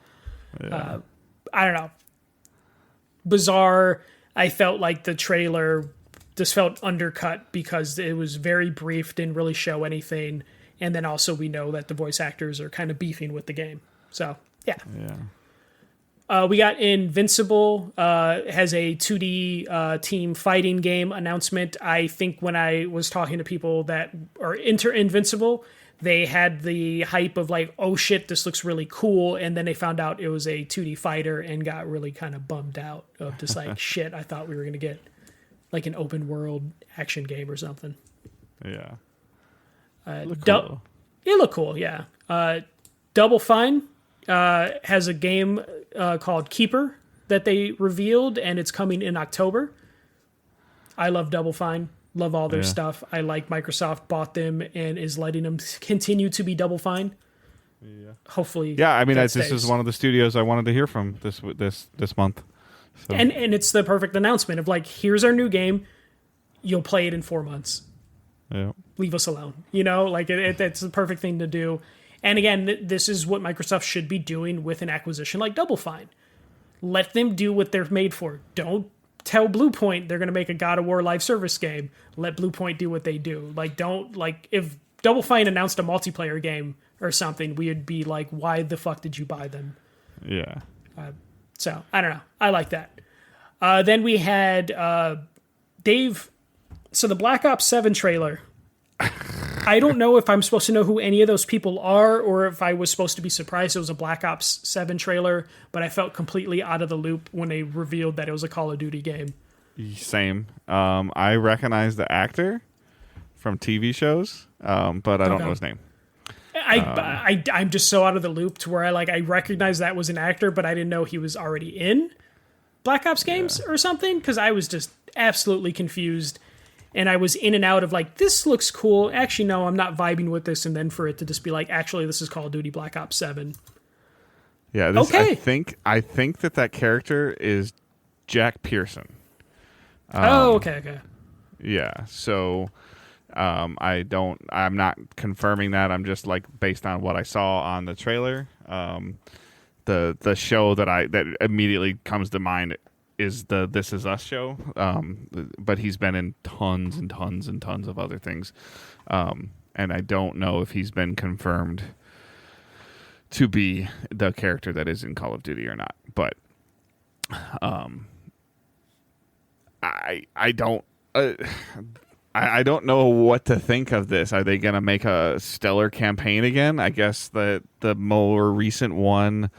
Yeah. I don't know. Bizarre. I felt like the trailer just felt undercut because it was very brief, didn't really show anything. And then also we know that the voice actors are kind of beefing with the game. So, yeah. We got Invincible, has a 2D team fighting game announcement. I think when I was talking to people that are into Invincible, they had the hype of like, oh shit, this looks really cool. And then they found out it was a 2D fighter and got really kind of bummed out of just like, shit, I thought we were going to get like an open world action game or something. Yeah. It looked cool, yeah. Double Fine has a game called Keeper that they revealed, and it's coming in October. I love Double Fine. Love all their stuff. I like Microsoft bought them and is letting them continue to be Double Fine. Yeah. Hopefully. Yeah, I mean, this is one of the studios I wanted to hear from this month. So. And it's the perfect announcement of like, here's our new game. You'll play it in 4 months. Yeah. Leave us alone. You know, like it's the perfect thing to do. And again, this is what Microsoft should be doing with an acquisition like Double Fine. Let them do what they're made for. Don't tell Bluepoint they're going to make a God of War live service game. Let Bluepoint do what they do. Like, don't, like, if Double Fine announced a multiplayer game or something, we would be like, why the fuck did you buy them? Yeah. So, I don't know. I like that. Then we had Dave. So the Black Ops 7 trailer I don't know if I'm supposed to know who any of those people are or if I was supposed to be surprised it was a Black Ops 7 trailer, but I felt completely out of the loop when they revealed that it was a Call of Duty game. Same. I recognize the actor from TV shows, but I don't know his name. I'm just so out of the loop to where I recognize that was an actor, but I didn't know he was already in Black Ops games or something, because I was just absolutely confused. And I was in and out of this looks cool. Actually, no, I'm not vibing with this. And then for it to just be actually, this is Call of Duty Black Ops 7. Yeah, okay. I think that character is Jack Pearson. Okay. Yeah, so I'm not confirming that. I'm just based on what I saw on the trailer. The show that immediately comes to mind is the This Is Us show, but he's been in tons and tons and tons of other things, and I don't know if he's been confirmed to be the character that is in Call of Duty or not. But I don't know what to think of this. Are they going to make a stellar campaign again? I guess the more recent one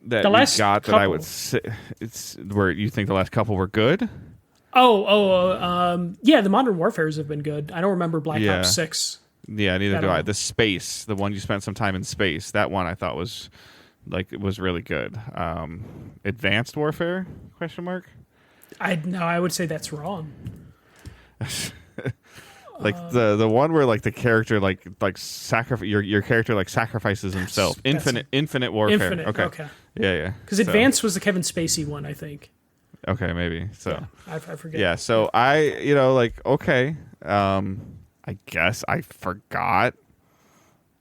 that we got that I would say it's where you think the last couple were good. Yeah, the Modern Warfares have been good. I don't remember Black Ops 6. Yeah, neither do I. The space, the one you spent some time in space, that one I thought was really good. Advanced Warfare? ? I would say that's wrong. The one where the character sacrifice your character sacrifices himself. Infinite Warfare. Okay. Yeah. Because Advanced was the Kevin Spacey one, I think. Okay, maybe. So yeah, I forget. Yeah, so okay. I guess I forgot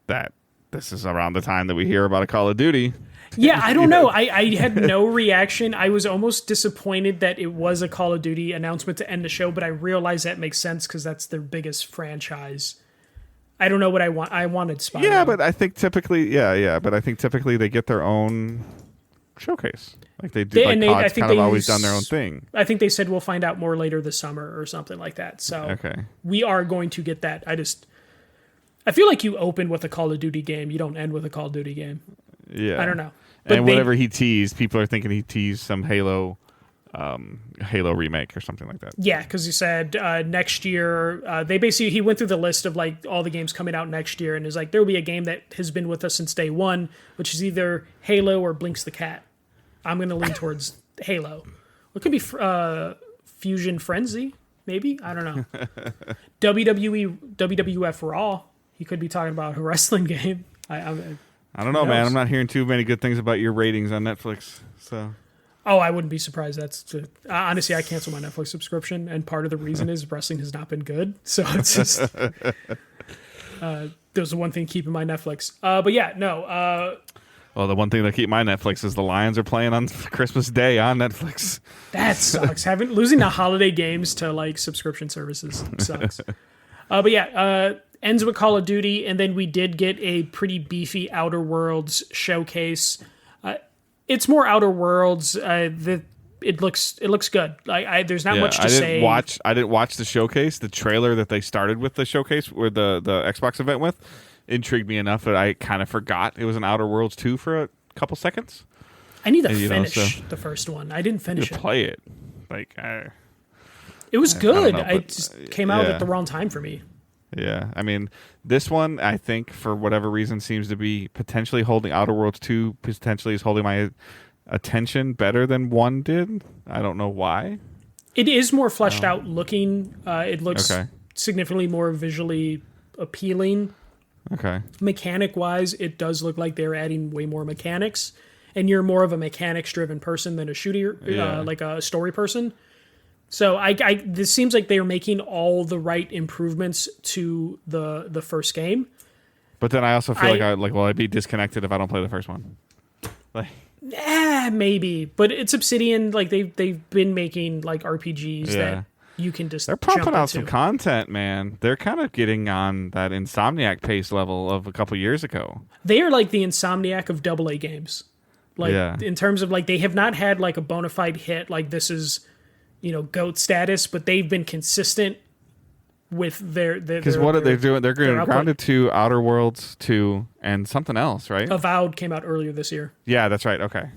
that this is around the time that we hear about a Call of Duty. Yeah, I don't know. I had no reaction. I was almost disappointed that it was a Call of Duty announcement to end the show, but I realize that makes sense because that's their biggest franchise. I don't know what I want. I wanted Spider-Man. Yeah, but I think typically, but I think typically they get their own showcase. They do. COD's kind of always done their own thing. I think they said we'll find out more later this summer or something like that. So we are going to get that. I feel like you open with a Call of Duty game. You don't end with a Call of Duty game. Yeah. I don't know. But and whatever he teased, people are thinking he teased some Halo remake or something like that. Yeah, because he said next year, he went through the list of all the games coming out next year and is there will be a game that has been with us since day one, which is either Halo or Blinks the Cat. I'm going to lean towards Halo. It could be Fusion Frenzy, maybe. I don't know. WWF Raw. He could be talking about a wrestling game. I don't know, man. I'm not hearing too many good things about your ratings on Netflix. So, I wouldn't be surprised. Honestly, I canceled my Netflix subscription, and part of the reason is wrestling has not been good. So it's just there's the one thing keeping my Netflix. But yeah, no. Well, the one thing that keep my Netflix is the Lions are playing on Christmas Day on Netflix. That sucks. Losing the holiday games to subscription services sucks. But yeah. Ends with Call of Duty, and then we did get a pretty beefy Outer Worlds showcase. It's more Outer Worlds. It looks good. There's not much to say. I didn't watch the showcase. The trailer that they started with the showcase, or the Xbox event with, intrigued me enough that I kind of forgot it was an Outer Worlds 2 for a couple seconds. I need to finish the first one. I didn't finish it. Play it. It was good. It just came out at the wrong time for me. Yeah, I mean, this one, I think, for whatever reason, seems to be potentially holding Outer Worlds 2, potentially is holding my attention better than 1 did. I don't know why. It is more fleshed out looking. It looks significantly more visually appealing. Okay. Mechanic-wise, it does look like they're adding way more mechanics, and you're more of a mechanics-driven person than a shooter, like a story person. So this seems like they're making all the right improvements to the first game. But then I also feel will I be disconnected if I don't play the first one? Maybe. But it's Obsidian. They've been making RPGs that you can just. They're pumping out some content, man. They're kind of getting on that Insomniac pace level of a couple years ago. They are like the Insomniac of AA games. In terms of they have not had a bona fide hit. This is. GOAT status, but they've been consistent with their Because what are they doing? They're going output. Grounded 2, Outer Worlds 2, and something else, right? Avowed came out earlier this year. Yeah, that's right. Okay.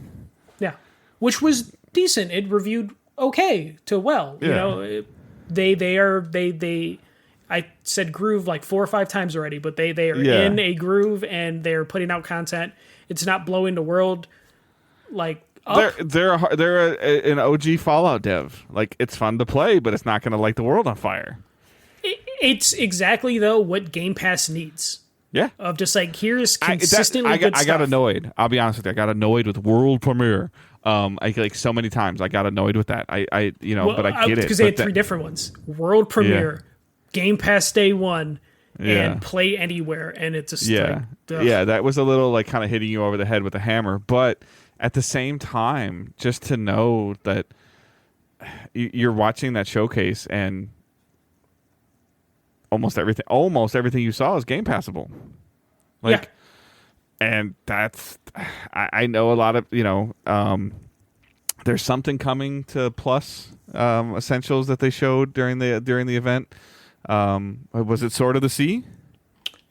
Yeah, which was decent. It reviewed okay to well. Yeah. You know, they. I said groove like 4 or 5 times already, but they are in a groove and they're putting out content. It's not blowing the world like up. They're an OG Fallout dev. Like, it's fun to play, but it's not going to light the world on fire. It's exactly though what Game Pass needs. Yeah. Of just like, here's consistently good stuff. I got annoyed. I'll be honest with you. I got annoyed with World Premiere. Like so many times I got annoyed with that. But I get it. Because they had 3 different ones. World Premiere, Game Pass Day 1, and Play Anywhere. And it's just that was a little like kind of hitting you over the head with a hammer. But at the same time, just to know that you're watching that showcase and almost everything you saw is Game Passable. Like, and that's, I know a lot of, there's something coming to Plus Essentials that they showed during the event. Was it Sword of the Sea?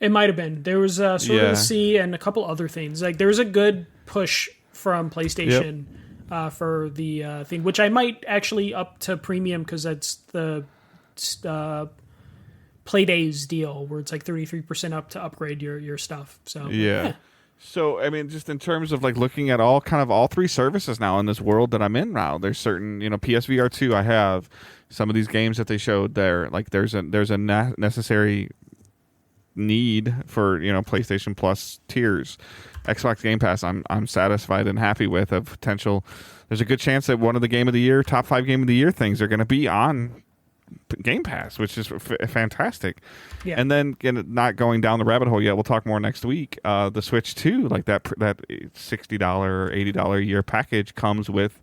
It might have been. There was Sword of the Sea and a couple other things. Like, there was a good push from PlayStation for the thing, which I might actually up to premium because that's the Playdays deal where it's like 33% up to upgrade your stuff. So So I mean, just in terms of like looking at all 3 services now in this world that I'm in now, there's certain PSVR 2. I have some of these games that they showed there. Like there's a necessary need for PlayStation Plus tiers. Xbox Game Pass, I'm satisfied and happy with. A potential, there's a good chance that one of the Game of the Year, top 5 Game of the Year things are going to be on Game Pass, which is fantastic. Yeah. And then not going down the rabbit hole yet, we'll talk more next week. The Switch 2, like that $60 or $80 a year package comes with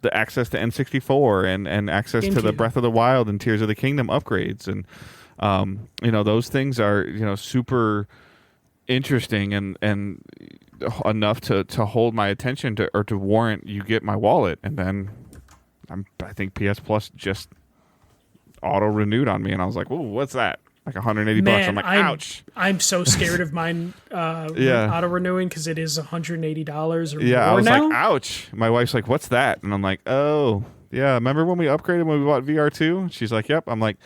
the access to N64 and access to the Breath of the Wild and Tears of the Kingdom upgrades. And those things are super interesting and enough to hold my attention to warrant you get my wallet. And then I think PS Plus just auto renewed on me, and I was like, "Whoa, what's that? Like $180 bucks?" I'm like, "Ouch!" I'm so scared of mine auto renewing because it is $180 or more I was now. like, "Ouch!" My wife's like, "What's that?" And I'm like, "Oh, yeah. Remember when we upgraded when we bought VR2?" She's like, "Yep." I'm like,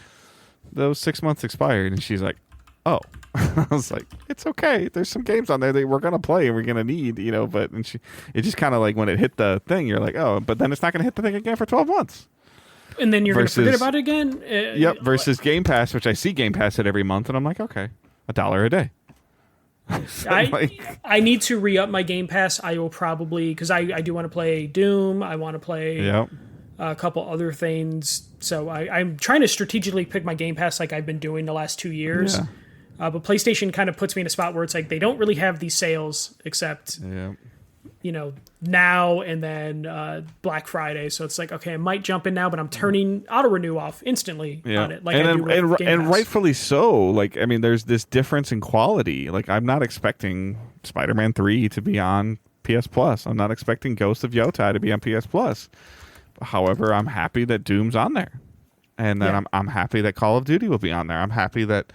"Those 6 months expired," and she's like, "Oh." I was like, "It's okay. There's some games on there that we're gonna play and we're gonna need, But it just kind of like when it hit the thing, you're like, "Oh," but then it's not gonna hit the thing again for 12 months. And then you're going to forget about it again? Versus Game Pass, which I see Game Pass at every month, and I'm like, okay, $1 a day. I need to re-up my Game Pass. I will probably, because I do want to play Doom. I want to play a couple other things. So I'm trying to strategically pick my Game Pass like I've been doing the last 2 years. Yeah. But PlayStation kind of puts me in a spot where it's like they don't really have these sales except... now and then Black Friday, so it's like, okay, I might jump in now, but I'm turning auto renew off instantly on it, like and rightfully so. Like, I mean, there's this difference in quality. Like, I'm not expecting Spider-Man 3 to be on PS Plus. I'm not expecting Ghost of Yotai to be on PS Plus. However, I'm happy that Doom's on there, and then I'm happy that Call of Duty will be on there. I'm happy that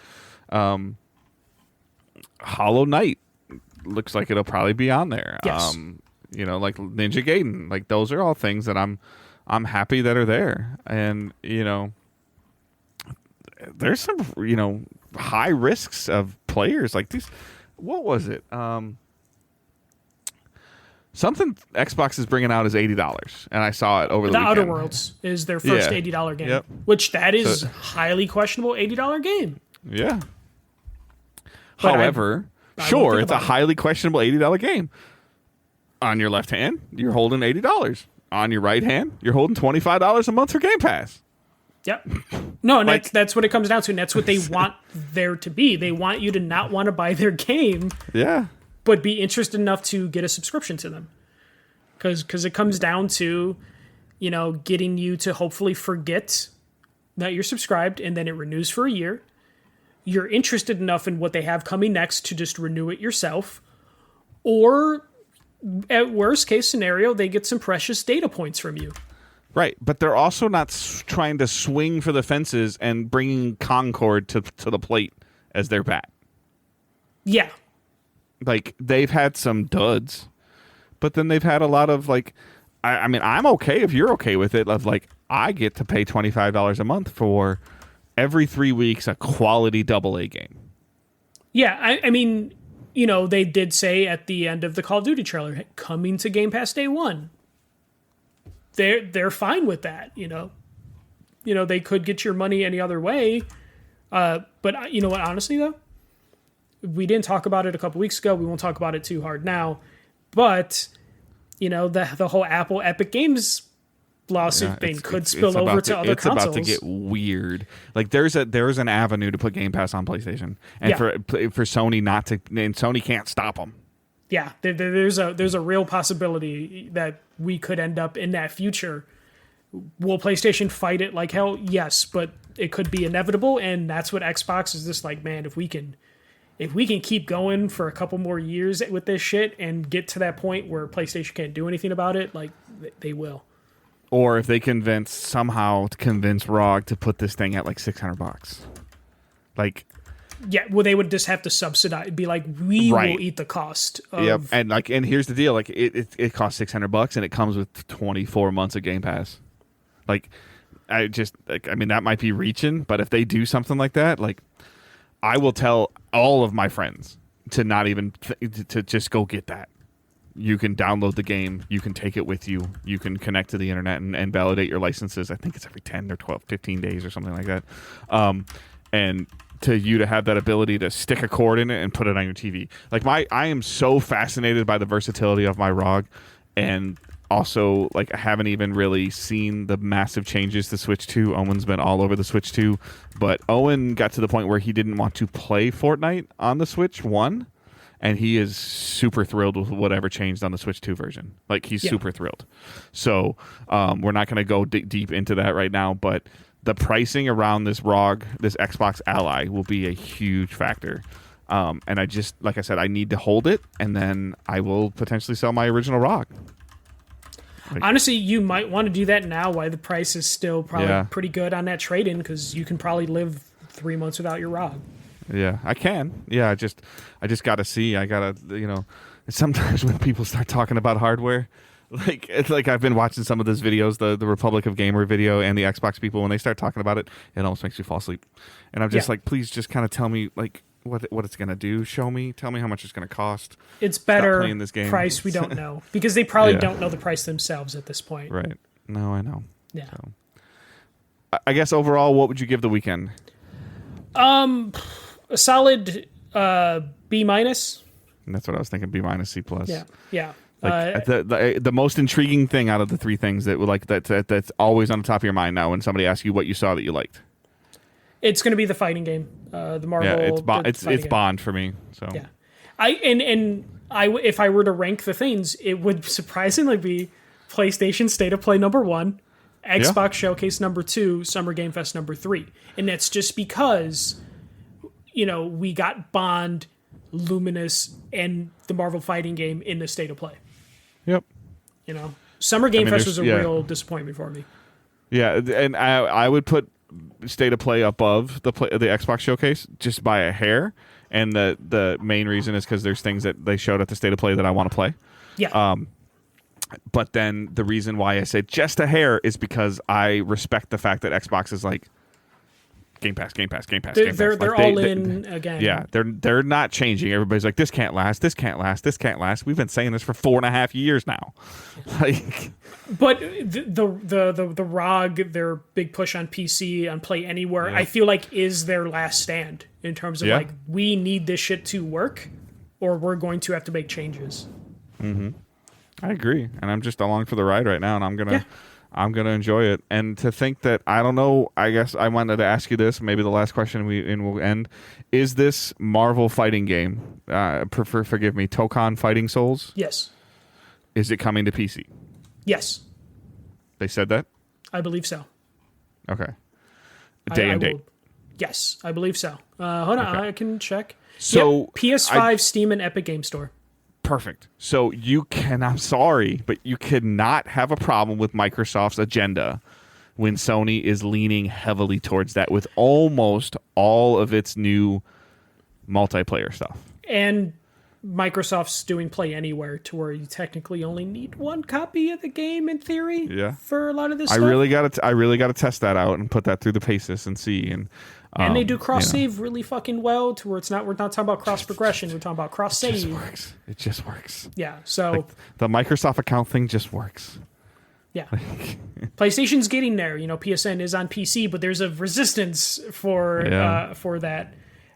Hollow Knight looks like it'll probably be on there. Yes. Like Ninja Gaiden, like those are all things that I'm happy that are there. And there's some high risks of players like these. What was it? Something Xbox is bringing out is $80, and I saw it over the weekend. Outer Worlds is their first $80 game, which that is highly questionable $80 game. Yeah. But however, sure, it's a highly questionable $80 game. On your left hand, you're holding $80. On your right hand, you're holding $25 a month for Game Pass. Yep. No, and that's what it comes down to, and that's what they want there to be. They want you to not want to buy their game, but be interested enough to get a subscription to them. Because it comes down to, getting you to hopefully forget that you're subscribed, and then it renews for a year. You're interested enough in what they have coming next to just renew it yourself, or... at worst case scenario, they get some precious data points from you. Right, but they're also not trying to swing for the fences and bringing Concord to the plate as their bat. Yeah. Like, they've had some duds, but then they've had a lot of, like, I mean, I'm okay if you're okay with it, of, like, I get to pay $25 a month for every 3 weeks a quality AA game. Yeah, I mean, you know, they did say at the end of the Call of Duty trailer, coming to Game Pass day one. They're fine with that, you know. You know, they could get your money any other way. But you know what, honestly, though? We didn't talk about it a couple weeks ago. We won't talk about it too hard now. But, you know, the whole Apple Epic Games lawsuit thing could spill over to other consoles. It's about to get weird. Like, there's an avenue to put Game Pass on PlayStation. And for Sony not to... And Sony can't stop them. Yeah, there's a real possibility that we could end up in that future. Will PlayStation fight it like hell? Yes, but it could be inevitable, and that's what Xbox is just like, man, if we can keep going for a couple more years with this shit and get to that point where PlayStation can't do anything about it, like, they will. Or if they somehow convince ROG to put this thing at like $600. Like... Yeah, well, they would just have to subsidize. Be like, we will eat the cost. Yep, and here's the deal: like, it costs $600, and it comes with 24 months of Game Pass. Like, I mean, that might be reaching, but if they do something like that, like, I will tell all of my friends to not even to just go get that. You can download the game. You can take it with you. You can connect to the internet and validate your licenses. I think it's every 10 or 12, 15 days or something like that. And to have that ability to stick a cord in it and put it on your TV. Like, I am so fascinated by the versatility of my ROG, and also, like, I haven't even really seen the massive changes to Switch 2. Owen's been all over the Switch 2, but Owen got to the point where he didn't want to play Fortnite on the Switch 1, and he is super thrilled with whatever changed on the Switch 2 version. Like, he's super thrilled. So we're not going to go deep into that right now, but the pricing around this ROG, this Xbox Ally, will be a huge factor. And I just, like I said, I need to hold it, and then I will potentially sell my original ROG. Honestly, you might want to do that now while the price is still probably pretty good on that trade-in, because you can probably live 3 months without your ROG. Yeah, I can. Yeah, I just got to see. I got to, you know, sometimes when people start talking about hardware, like, it's like I've been watching some of those videos, the Republic of Gamer video and the Xbox people, when they start talking about it, it almost makes me fall asleep. And I'm just like, please just kind of tell me, like, what it's going to do. Show me. Tell me how much it's going to cost. It's better playing this game. Price we don't know. Because they probably don't know the price themselves at this point. Right. No, I know. Yeah. So, I guess overall, what would you give the weekend? A solid B-. That's what I was thinking, B-, C+. Yeah. Yeah. Like, the most intriguing thing out of the three things that that's always on the top of your mind now when somebody asks you what you saw that you liked. It's going to be the fighting game, the Marvel. Yeah, it's Bond for me. So yeah, if I were to rank the things, it would surprisingly be PlayStation State of Play #1, Xbox Showcase #2, Summer Game Fest #3, and that's just because, you know, we got Bond, Luminous, and the Marvel fighting game in the State of Play. Yep. You know, Summer Game Fest was a real disappointment for me. Yeah, and I would put State of Play above the Xbox Showcase just by a hair, and the main reason is because there's things that they showed at the State of Play that I want to play. Yeah. But then the reason why I say just a hair is because I respect the fact that Xbox is like Game Pass. They're all in again. Yeah, they're not changing. Everybody's like, this can't last. This can't last. We've been saying this for 4.5 years now. Like, but the ROG, their big push on PC, on Play Anywhere, I feel like is their last stand in terms of like, we need this shit to work, or we're going to have to make changes. Mm-hmm. I agree, and I'm just along for the ride right now, and I'm gonna enjoy it. And to think that, I don't know, I guess I wanted to ask you this, maybe the last question we'll end. Is this Marvel fighting game, forgive me, Tokon Fighting Souls? Yes. Is it coming to PC? Yes. They said that? I believe so. Okay. Day and date? Yes, I believe so. Hold on, I can check. So PS5, Steam, and Epic Game Store. Perfect. So I'm sorry, but you cannot have a problem with Microsoft's agenda when Sony is leaning heavily towards that with almost all of its new multiplayer stuff. And Microsoft's doing Play Anywhere to where you technically only need one copy of the game in theory for a lot of this stuff. I really got to test that out and put that through the paces and see. And they do cross save really fucking well to where we're not talking about cross progression, we're talking about cross save. It just works. Yeah, so like, the Microsoft account thing just works. Yeah. PlayStation's getting there. PSN is on PC, but there's a resistance for that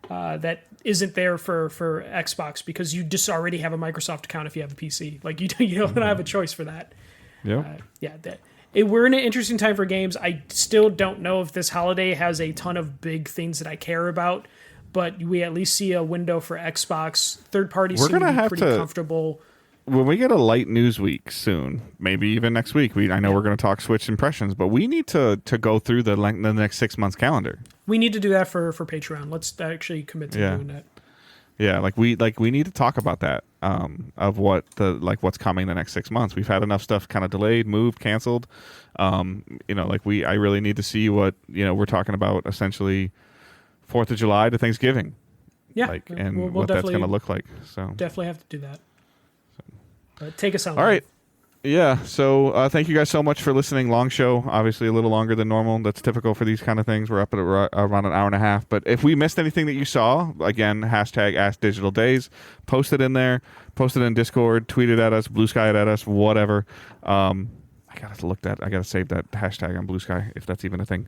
that isn't there for Xbox because you just already have a Microsoft account if you have a PC. Like you don't have a choice for that. We're in an interesting time for games. I still don't know if this holiday has a ton of big things that I care about, but we at least see a window for Xbox. Third parties seem to be pretty comfortable. When we get a light news week soon, maybe even next week, I know we're going to talk Switch impressions, but we need to go through the next 6 months calendar. We need to do that for Patreon. Let's actually commit to doing that. Yeah, we need to talk about that of what's coming the next 6 months. We've had enough stuff kind of delayed, moved, canceled. I really need to see what we're talking about. Essentially, 4th of July to Thanksgiving. Yeah, and what that's going to look like. So definitely have to do that. Take us out. All right. Yeah. So thank you guys so much for listening. Long show, obviously a little longer than normal. That's typical for these kind of things. We're up at around an hour and a half. But if we missed anything that you saw, again, hashtag AskDigitalDays. Post it in there. Post it in Discord. Tweet it at us. Blue Sky it at us. Whatever. I gotta save that hashtag on Blue Sky if that's even a thing.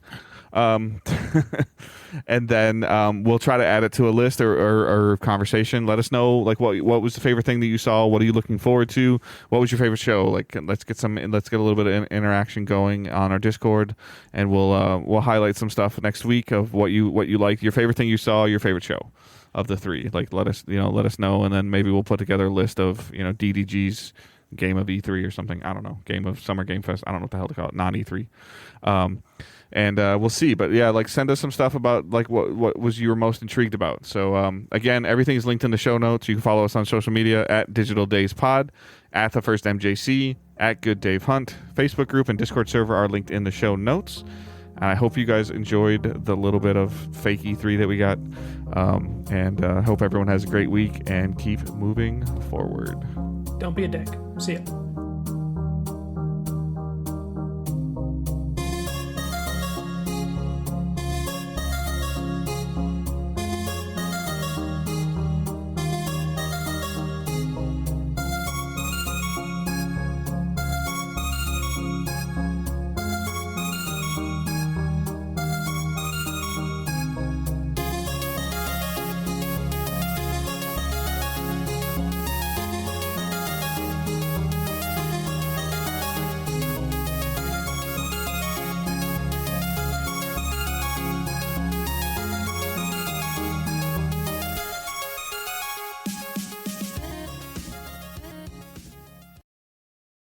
And then we'll try to add it to a list or conversation. Let us know what was the favorite thing that you saw. What are you looking forward to? What was your favorite show? Let's get a little bit of interaction going on our Discord, and we'll highlight some stuff next week of what you liked, your favorite thing you saw, your favorite show of the three. Let us know, and then maybe we'll put together a list of DDG's Game of E3 or something. I don't know. Game of Summer Game Fest. I don't know what the hell to call it. Non E3. And we'll see. But yeah, send us some stuff about what was you were most intrigued about. So again, everything is linked in the show notes. You can follow us on social media at Digital Days Pod, at The First MJC, at Good Dave Hunt. Facebook group and Discord server are linked in the show notes. And I hope you guys enjoyed the little bit of fake E3 that we got. And hope everyone has a great week and keep moving forward. Don't be a dick. See ya.